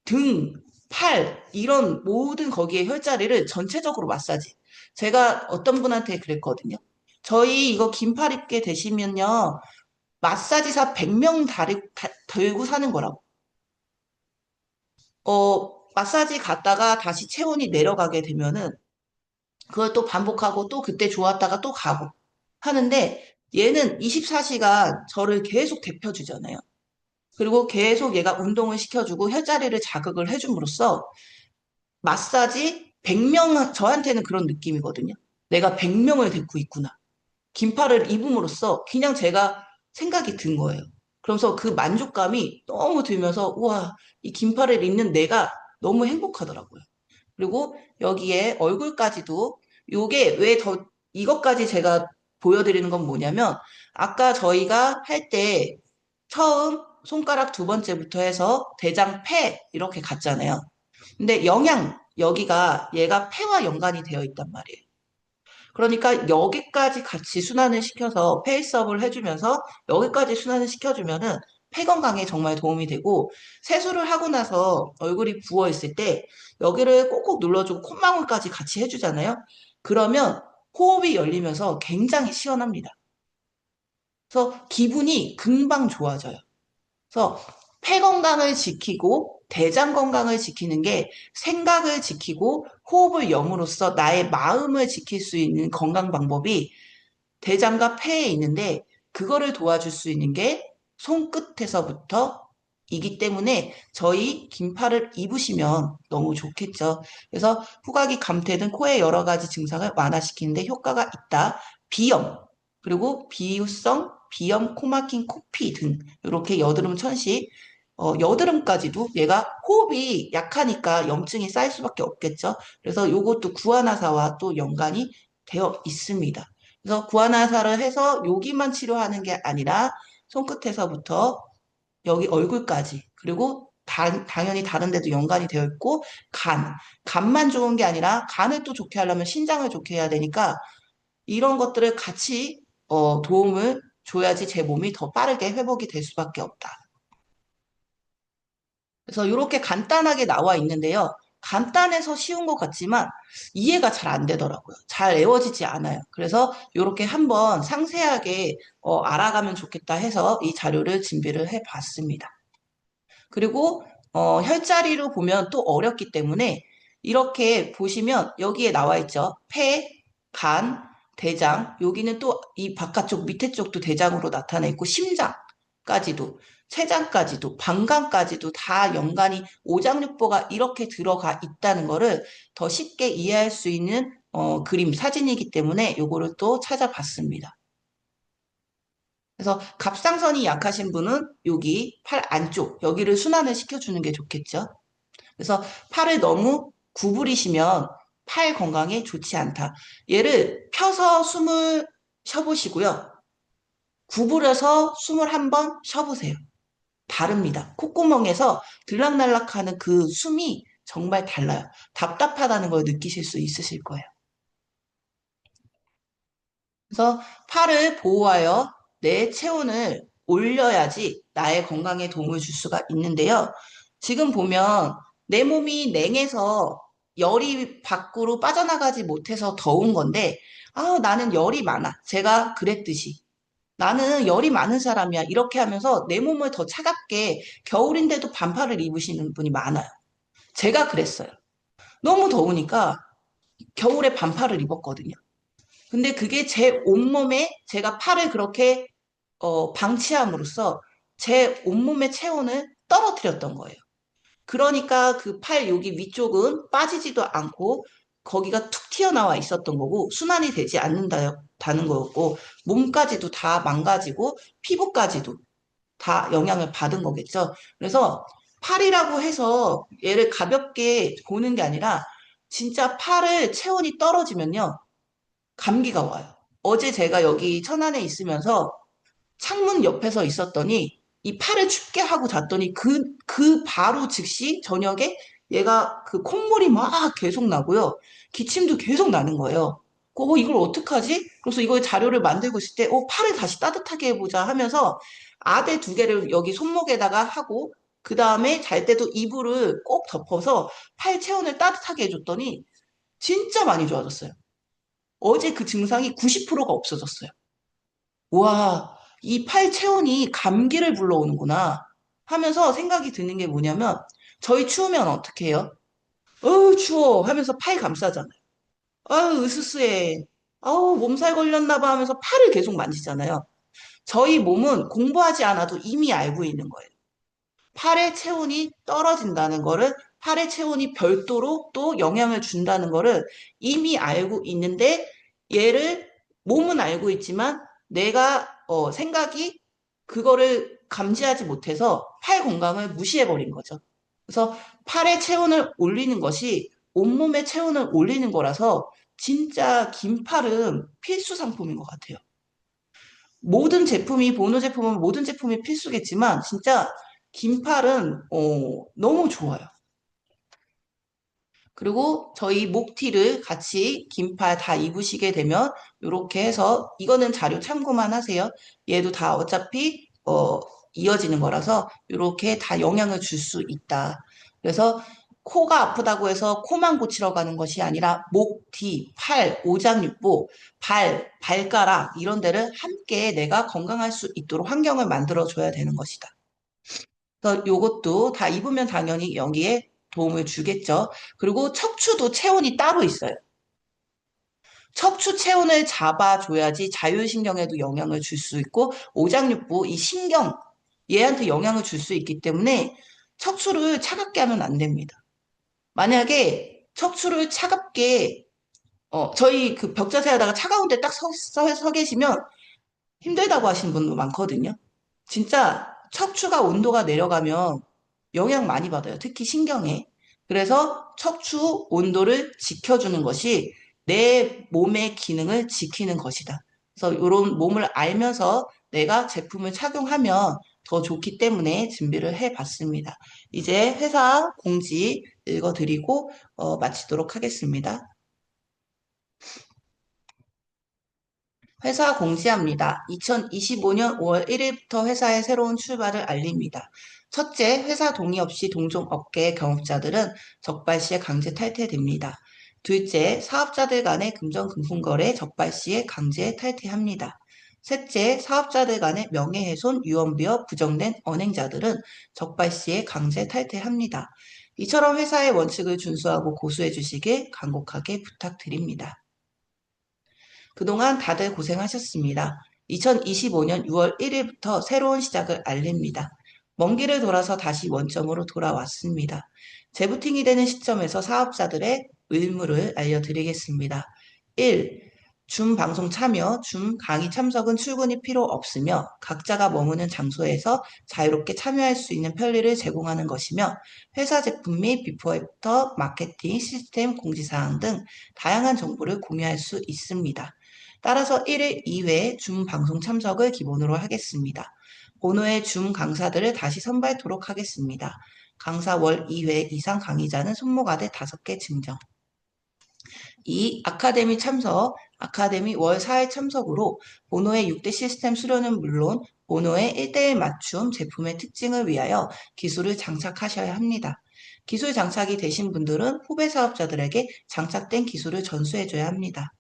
등, 팔, 이런 모든 거기에 혈자리를 전체적으로 마사지. 제가 어떤 분한테 그랬거든요. 저희 이거 긴팔 입게 되시면요. 마사지사 100명 들고 사는 거라고. 마사지 갔다가 다시 체온이 내려가게 되면은 그걸 또 반복하고 또 그때 좋았다가 또 가고 하는데 얘는 24시간 저를 계속 데펴주잖아요. 그리고 계속 얘가 운동을 시켜주고 혈자리를 자극을 해줌으로써 마사지 100명, 저한테는 그런 느낌이거든요. 내가 100명을 데리고 있구나. 긴팔을 입음으로써 그냥 제가 생각이 든 거예요. 그러면서 그 만족감이 너무 들면서, 우와, 이 긴팔을 입는 내가 너무 행복하더라고요. 그리고 여기에 얼굴까지도, 요게 왜 더, 이것까지 제가 보여드리는 건 뭐냐면, 아까 저희가 할 때 처음 손가락 두 번째부터 해서 대장, 폐, 이렇게 갔잖아요. 근데 영양, 여기가 얘가 폐와 연관이 되어 있단 말이에요. 그러니까 여기까지 같이 순환을 시켜서 페이스업을 해주면서 여기까지 순환을 시켜주면은 폐 건강에 정말 도움이 되고 세수를 하고 나서 얼굴이 부어 있을 때 여기를 꼭꼭 눌러주고 콧망울까지 같이 해주잖아요. 그러면 호흡이 열리면서 굉장히 시원합니다. 그래서 기분이 금방 좋아져요. 그래서 폐 건강을 지키고 대장 건강을 지키는 게 생각을 지키고 호흡을 염으로써 나의 마음을 지킬 수 있는 건강 방법이 대장과 폐에 있는데 그거를 도와줄 수 있는 게 손끝에서부터 이기 때문에 저희 긴팔을 입으시면 너무 좋겠죠. 그래서 후각이 감퇴 등 코의 여러 가지 증상을 완화시키는데 효과가 있다. 비염, 그리고 비유성, 비염, 코막힘, 코피 등 이렇게 여드름 천식, 여드름까지도 얘가 호흡이 약하니까 염증이 쌓일 수밖에 없겠죠. 그래서 이것도 구안화사와 또 연관이 되어 있습니다. 그래서 구안화사를 해서 여기만 치료하는 게 아니라 손끝에서부터 여기 얼굴까지 그리고 당연히 다른 데도 연관이 되어 있고 간만 좋은 게 아니라 간을 또 좋게 하려면 신장을 좋게 해야 되니까 이런 것들을 같이 도움을 줘야지 제 몸이 더 빠르게 회복이 될 수밖에 없다. 그래서 이렇게 간단하게 나와 있는데요. 간단해서 쉬운 것 같지만 이해가 잘 안 되더라고요. 잘 외워지지 않아요. 그래서 이렇게 한번 상세하게 알아가면 좋겠다 해서 이 자료를 준비를 해 봤습니다. 그리고 혈자리로 보면 또 어렵기 때문에 이렇게 보시면 여기에 나와 있죠. 폐, 간, 대장. 여기는 또 이 바깥쪽 밑에 쪽도 대장으로 나타나 있고 심장까지도 췌장까지도 방광까지도 다 연관이 오장육부가 이렇게 들어가 있다는 거를 더 쉽게 이해할 수 있는 그림 사진이기 때문에 요거를 또 찾아봤습니다. 그래서 갑상선이 약하신 분은 여기 팔 안쪽 여기를 순환을 시켜주는 게 좋겠죠. 그래서 팔을 너무 구부리시면 팔 건강에 좋지 않다. 얘를 펴서 숨을 쉬어보시고요. 구부려서 숨을 한번 쉬어보세요. 다릅니다. 콧구멍에서 들락날락하는 그 숨이 정말 달라요. 답답하다는 걸 느끼실 수 있으실 거예요. 그래서 팔을 보호하여 내 체온을 올려야지 나의 건강에 도움을 줄 수가 있는데요. 지금 보면 내 몸이 냉해서 열이 밖으로 빠져나가지 못해서 더운 건데, 아, 나는 열이 많아. 제가 그랬듯이. 나는 열이 많은 사람이야. 이렇게 하면서 내 몸을 더 차갑게 겨울인데도 반팔을 입으시는 분이 많아요. 제가 그랬어요. 너무 더우니까 겨울에 반팔을 입었거든요. 근데 그게 제 온몸에 제가 팔을 그렇게 방치함으로써 제 온몸의 체온을 떨어뜨렸던 거예요. 그러니까 그 팔 여기 위쪽은 빠지지도 않고 거기가 툭 튀어나와 있었던 거고 순환이 되지 않는다는 거였고 몸까지도 다 망가지고 피부까지도 다 영향을 받은 거겠죠. 그래서 팔이라고 해서 얘를 가볍게 보는 게 아니라 진짜 팔을 체온이 떨어지면요. 감기가 와요. 어제 제가 여기 천안에 있으면서 창문 옆에서 있었더니 이 팔을 춥게 하고 잤더니 그 바로 즉시 저녁에 얘가 그 콧물이 막 계속 나고요. 기침도 계속 나는 거예요. 이걸 어떡하지? 그래서 이거 자료를 만들고 있을 때, 팔을 다시 따뜻하게 해보자 하면서 아대 두 개를 여기 손목에다가 하고, 그 다음에 잘 때도 이불을 꼭 덮어서 팔 체온을 따뜻하게 해줬더니 진짜 많이 좋아졌어요. 어제 그 증상이 90%가 없어졌어요. 와, 이 팔 체온이 감기를 불러오는구나 하면서 생각이 드는 게 뭐냐면, 저희 추우면 어떻게 해요? 어우, 추워 하면서 팔 감싸잖아요. 아유, 으스스해. 아우, 몸살 걸렸나 봐 하면서 팔을 계속 만지잖아요. 저희 몸은 공부하지 않아도 이미 알고 있는 거예요. 팔의 체온이 떨어진다는 거를, 팔의 체온이 별도로 또 영향을 준다는 거를 이미 알고 있는데, 얘를 몸은 알고 있지만 내가 생각이 그거를 감지하지 못해서 팔 건강을 무시해버린 거죠. 그래서 팔의 체온을 올리는 것이 온몸의 체온을 올리는 거라서 진짜 긴팔은 필수 상품인 것 같아요. 모든 제품이, 보노 제품은 모든 제품이 필수겠지만 진짜 긴팔은 너무 좋아요. 그리고 저희 목티를 같이 긴팔 다 입으시게 되면 이렇게 해서 이거는 자료 참고만 하세요. 얘도 다 어차피 이어지는 거라서 이렇게 다 영향을 줄 수 있다. 그래서 코가 아프다고 해서 코만 고치러 가는 것이 아니라 목, 뒤, 팔, 오장육부, 발가락 이런 데를 함께 내가 건강할 수 있도록 환경을 만들어 줘야 되는 것이다. 그래서 요것도 다 입으면 당연히 여기에 도움을 주겠죠. 그리고 척추도 체온이 따로 있어요. 척추 체온을 잡아줘야지 자율신경에도 영향을 줄 수 있고 오장육부 이 신경 얘한테 영향을 줄 수 있기 때문에 척추를 차갑게 하면 안 됩니다. 만약에 척추를 차갑게 저희 그 벽자세 하다가 차가운 데 딱 서 계시면 힘들다고 하시는 분도 많거든요. 진짜 척추가 온도가 내려가면 영향 많이 받아요. 특히 신경에. 그래서 척추 온도를 지켜주는 것이 내 몸의 기능을 지키는 것이다. 그래서 이런 몸을 알면서 내가 제품을 착용하면 더 좋기 때문에 준비를 해봤습니다. 이제 회사 공지 읽어드리고 마치도록 하겠습니다. 회사 공지합니다. 2025년 5월 1일부터 회사의 새로운 출발을 알립니다. 첫째, 회사 동의 없이 동종 업계 경업자들은 적발 시에 강제 탈퇴됩니다. 둘째, 사업자들 간의 금전금품거래 적발 시에 강제 탈퇴합니다. 셋째, 사업자들 간의 명예훼손, 유언비어, 부정된 언행자들은 적발 시에 강제 탈퇴합니다. 이처럼 회사의 원칙을 준수하고 고수해 주시길 간곡하게 부탁드립니다. 그동안 다들 고생하셨습니다. 2025년 6월 1일부터 새로운 시작을 알립니다. 먼 길을 돌아서 다시 원점으로 돌아왔습니다. 재부팅이 되는 시점에서 사업자들의 의무를 알려드리겠습니다. 1. 줌 방송 참여, 줌 강의 참석은 출근이 필요 없으며 각자가 머무는 장소에서 자유롭게 참여할 수 있는 편리를 제공하는 것이며 회사 제품 및 비포 애프터 마케팅 시스템 공지사항 등 다양한 정보를 공유할 수 있습니다. 따라서 1일 2회 줌 방송 참석을 기본으로 하겠습니다. 본호의 줌 강사들을 다시 선발토록 하겠습니다. 강사 월 2회 이상 강의자는 손모가대 5개 증정. 2. 아카데미 참석, 아카데미 월 4회 참석으로 본호의 6대 시스템 수료는 물론 본호의 1대1 맞춤 제품의 특징을 위하여 기술을 장착하셔야 합니다. 기술 장착이 되신 분들은 후배 사업자들에게 장착된 기술을 전수해줘야 합니다.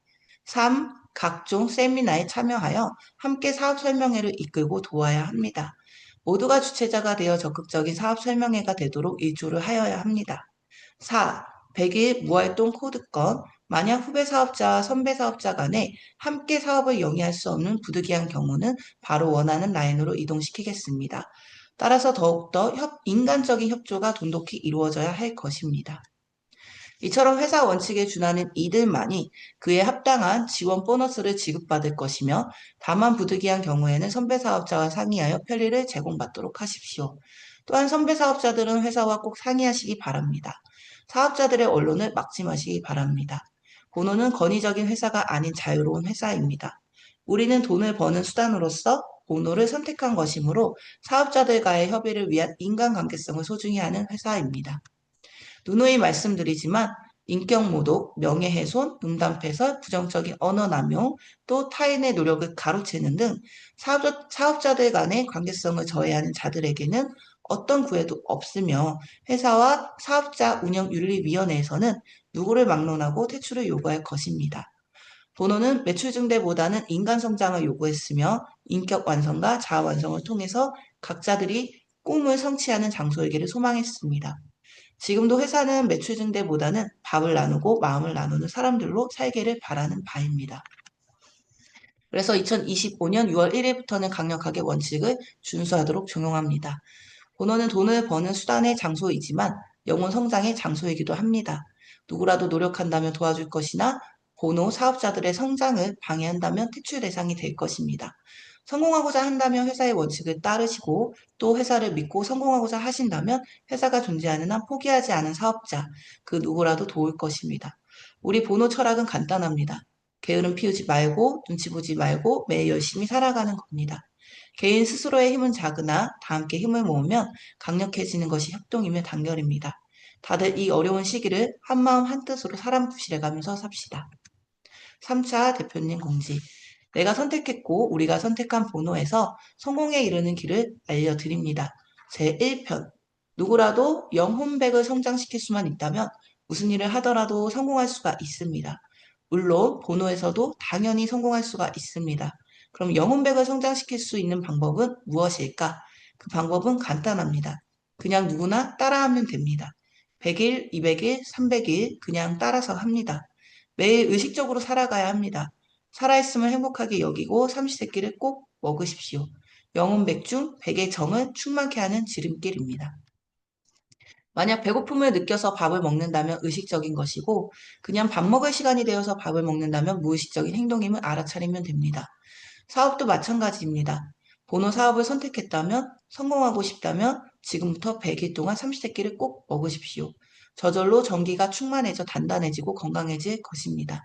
3. 각종 세미나에 참여하여 함께 사업 설명회를 이끌고 도와야 합니다. 모두가 주체자가 되어 적극적인 사업 설명회가 되도록 일조를 하여야 합니다. 4. 100일 무활동 코드건, 만약 후배 사업자와 선배 사업자 간에 함께 사업을 영위할 수 없는 부득이한 경우는 바로 원하는 라인으로 이동시키겠습니다. 따라서 더욱더 인간적인 협조가 돈독히 이루어져야 할 것입니다. 이처럼 회사 원칙에 준하는 이들만이 그에 합당한 지원 보너스를 지급받을 것이며 다만 부득이한 경우에는 선배 사업자와 상의하여 편리를 제공받도록 하십시오. 또한 선배 사업자들은 회사와 꼭 상의하시기 바랍니다. 사업자들의 언론을 막지 마시기 바랍니다. 본호는 권위적인 회사가 아닌 자유로운 회사입니다. 우리는 돈을 버는 수단으로서 본호를 선택한 것이므로 사업자들과의 협의를 위한 인간관계성을 소중히 하는 회사입니다. 누누이 말씀드리지만 인격모독, 명예훼손, 음담패설, 부정적인 언어남용, 또 타인의 노력을 가로채는 등 사업자들 간의 관계성을 저해하는 자들에게는 어떤 구애도 없으며 회사와 사업자 운영윤리위원회에서는 누구를 막론하고 퇴출을 요구할 것입니다. 본호는 매출 증대보다는 인간 성장을 요구했으며 인격 완성과 자아 완성을 통해서 각자들이 꿈을 성취하는 장소이기를 소망했습니다. 지금도 회사는 매출 증대보다는 밥을 나누고 마음을 나누는 사람들로 살기를 바라는 바입니다. 그래서 2025년 6월 1일부터는 강력하게 원칙을 준수하도록 종용합니다. 본원은 돈을 버는 수단의 장소이지만 영혼 성장의 장소이기도 합니다. 누구라도 노력한다면 도와줄 것이나 본호 사업자들의 성장을 방해한다면 퇴출 대상이 될 것입니다. 성공하고자 한다면 회사의 원칙을 따르시고 또 회사를 믿고 성공하고자 하신다면 회사가 존재하는 한 포기하지 않은 사업자, 그 누구라도 도울 것입니다. 우리 본호 철학은 간단합니다. 게으름 피우지 말고 눈치 보지 말고 매일 열심히 살아가는 겁니다. 개인 스스로의 힘은 작으나 다 함께 힘을 모으면 강력해지는 것이 협동이며 단결입니다. 다들 이 어려운 시기를 한마음 한뜻으로 사람 구실해 가면서 삽시다. 3차 대표님 공지. 내가 선택했고 우리가 선택한 번호에서 성공에 이르는 길을 알려드립니다. 제1편. 누구라도 영혼백을 성장시킬 수만 있다면 무슨 일을 하더라도 성공할 수가 있습니다. 물론 번호에서도 당연히 성공할 수가 있습니다. 그럼 영혼백을 성장시킬 수 있는 방법은 무엇일까? 그 방법은 간단합니다. 그냥 누구나 따라하면 됩니다. 100일, 200일, 300일 그냥 따라서 합니다. 매일 의식적으로 살아가야 합니다. 살아있음을 행복하게 여기고 삼시세끼를 꼭 먹으십시오. 영혼백 중 백의 정을 충만케 하는 지름길입니다. 만약 배고픔을 느껴서 밥을 먹는다면 의식적인 것이고 그냥 밥 먹을 시간이 되어서 밥을 먹는다면 무의식적인 행동임을 알아차리면 됩니다. 사업도 마찬가지입니다. 본호 사업을 선택했다면 성공하고 싶다면 지금부터 100일 동안 삼시세끼를 꼭 먹으십시오. 저절로 전기가 충만해져 단단해지고 건강해질 것입니다.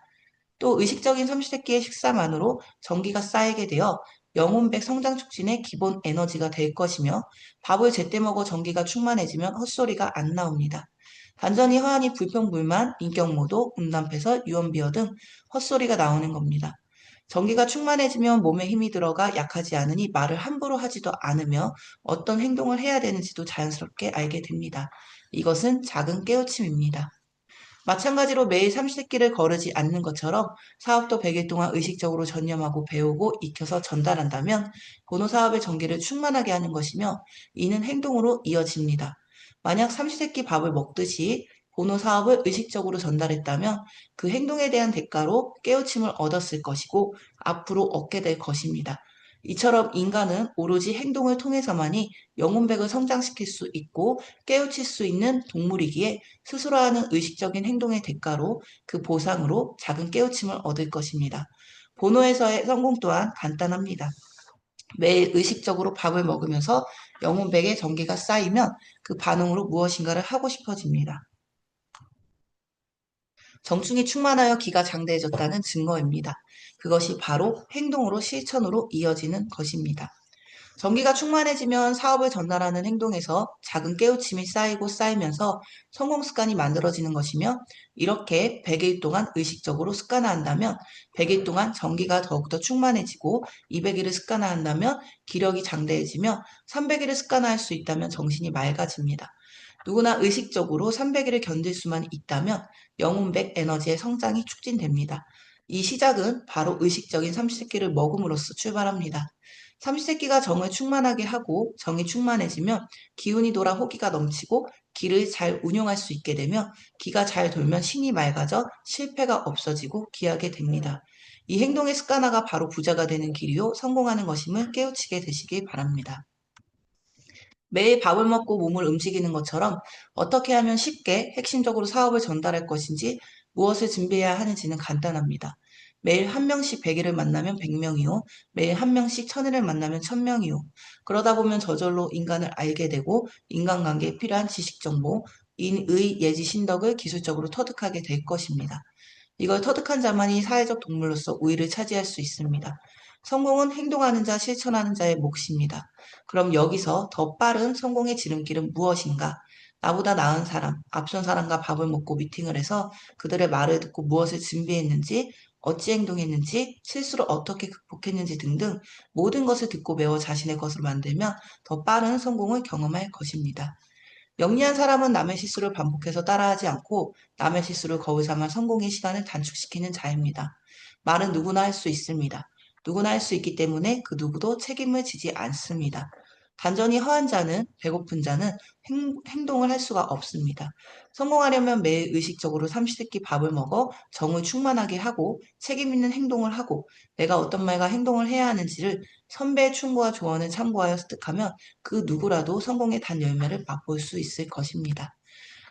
또 의식적인 삼시세끼의 식사만으로 전기가 쌓이게 되어 영혼백 성장 촉진의 기본 에너지가 될 것이며 밥을 제때 먹어 전기가 충만해지면 헛소리가 안 나옵니다. 단전이 허하니 불평불만, 인격모독, 음담패설, 유언비어 등 헛소리가 나오는 겁니다. 전기가 충만해지면 몸에 힘이 들어가 약하지 않으니 말을 함부로 하지도 않으며 어떤 행동을 해야 되는지도 자연스럽게 알게 됩니다. 이것은 작은 깨우침입니다. 마찬가지로 매일 삼시세끼를 거르지 않는 것처럼 사업도 100일 동안 의식적으로 전념하고 배우고 익혀서 전달한다면 본호 사업의 전기를 충만하게 하는 것이며 이는 행동으로 이어집니다. 만약 삼시세끼 밥을 먹듯이 본호 사업을 의식적으로 전달했다면 그 행동에 대한 대가로 깨우침을 얻었을 것이고 앞으로 얻게 될 것입니다. 이처럼 인간은 오로지 행동을 통해서만이 영혼백을 성장시킬 수 있고 깨우칠 수 있는 동물이기에 스스로 하는 의식적인 행동의 대가로 그 보상으로 작은 깨우침을 얻을 것입니다. 본호에서의 성공 또한 간단합니다. 매일 의식적으로 밥을 먹으면서 영혼백에 전기가 쌓이면 그 반응으로 무엇인가를 하고 싶어집니다. 정충이 충만하여 기가 장대해졌다는 증거입니다. 그것이 바로 행동으로 실천으로 이어지는 것입니다. 전기가 충만해지면 사업을 전달하는 행동에서 작은 깨우침이 쌓이고 쌓이면서 성공 습관이 만들어지는 것이며 이렇게 100일 동안 의식적으로 습관화한다면 100일 동안 전기가 더욱더 충만해지고 200일을 습관화한다면 기력이 장대해지며 300일을 습관화할 수 있다면 정신이 맑아집니다. 누구나 의식적으로 300일을 견딜 수만 있다면 영혼백 에너지의 성장이 촉진됩니다. 이 시작은 바로 의식적인 삼시세끼를 먹음으로써 출발합니다. 삼시세끼가 정을 충만하게 하고 정이 충만해지면 기운이 돌아 호기가 넘치고 기를 잘 운용할 수 있게 되며 기가 잘 돌면 신이 맑아져 실패가 없어지고 기하게 됩니다. 이 행동의 습관화가 바로 부자가 되는 길이요 성공하는 것임을 깨우치게 되시길 바랍니다. 매일 밥을 먹고 몸을 움직이는 것처럼 어떻게 하면 쉽게 핵심적으로 사업을 전달할 것인지 무엇을 준비해야 하는지는 간단합니다. 매일 한 명씩 100일을 만나면 100명이요. 매일 한 명씩 1000일을 만나면 1000명이요. 그러다 보면 저절로 인간을 알게 되고 인간관계에 필요한 지식정보, 인의, 예지, 신덕을 기술적으로 터득하게 될 것입니다. 이걸 터득한 자만이 사회적 동물로서 우위를 차지할 수 있습니다. 성공은 행동하는 자, 실천하는 자의 몫입니다. 그럼 여기서 더 빠른 성공의 지름길은 무엇인가? 나보다 나은 사람, 앞선 사람과 밥을 먹고 미팅을 해서 그들의 말을 듣고 무엇을 준비했는지, 어찌 행동했는지, 실수를 어떻게 극복했는지 등등 모든 것을 듣고 배워 자신의 것으로 만들면 더 빠른 성공을 경험할 것입니다. 영리한 사람은 남의 실수를 반복해서 따라하지 않고 남의 실수를 거울 삼아 성공의 시간을 단축시키는 자입니다. 말은 누구나 할 수 있습니다. 누구나 할 수 있기 때문에 그 누구도 책임을 지지 않습니다. 단전이 허한 자는, 배고픈 자는 행동을 할 수가 없습니다. 성공하려면 매일 의식적으로 삼시세끼 밥을 먹어 정을 충만하게 하고 책임 있는 행동을 하고 내가 어떤 말과 행동을 해야 하는지를 선배의 충고와 조언을 참고하여 습득하면 그 누구라도 성공의 단 열매를 맛볼 수 있을 것입니다.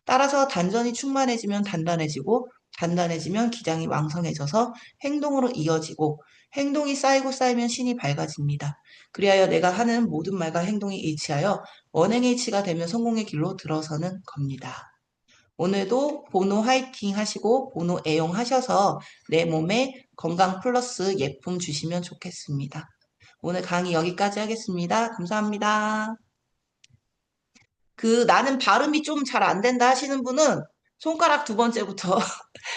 따라서 단전이 충만해지면 단단해지고 단단해지면 기장이 왕성해져서 행동으로 이어지고 행동이 쌓이고 쌓이면 신이 밝아집니다. 그리하여 내가 하는 모든 말과 행동이 일치하여 원행의 일치가 되면 성공의 길로 들어서는 겁니다. 오늘도 보노 화이팅 하시고 보노 애용하셔서 내 몸에 건강 플러스 예쁨 주시면 좋겠습니다. 오늘 강의 여기까지 하겠습니다. 감사합니다. 나는 발음이 좀 잘 안 된다 하시는 분은 손가락 두 번째부터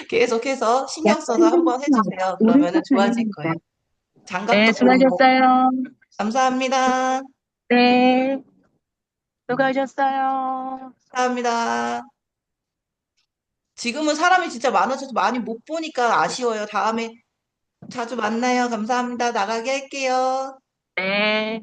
계속해서 약 신경 써서 300m 한번 해주세요. 앞 그러면은 오른쪽 좋아질 방향입니다. 거예요. 네, 장갑도 끼고. 수고하셨어요. 감사합니다. 네, 수고하셨어요. 감사합니다. 지금은 사람이 진짜 많아져서 많이 못 보니까 아쉬워요. 다음에 자주 만나요. 감사합니다. 나가게 할게요. 네.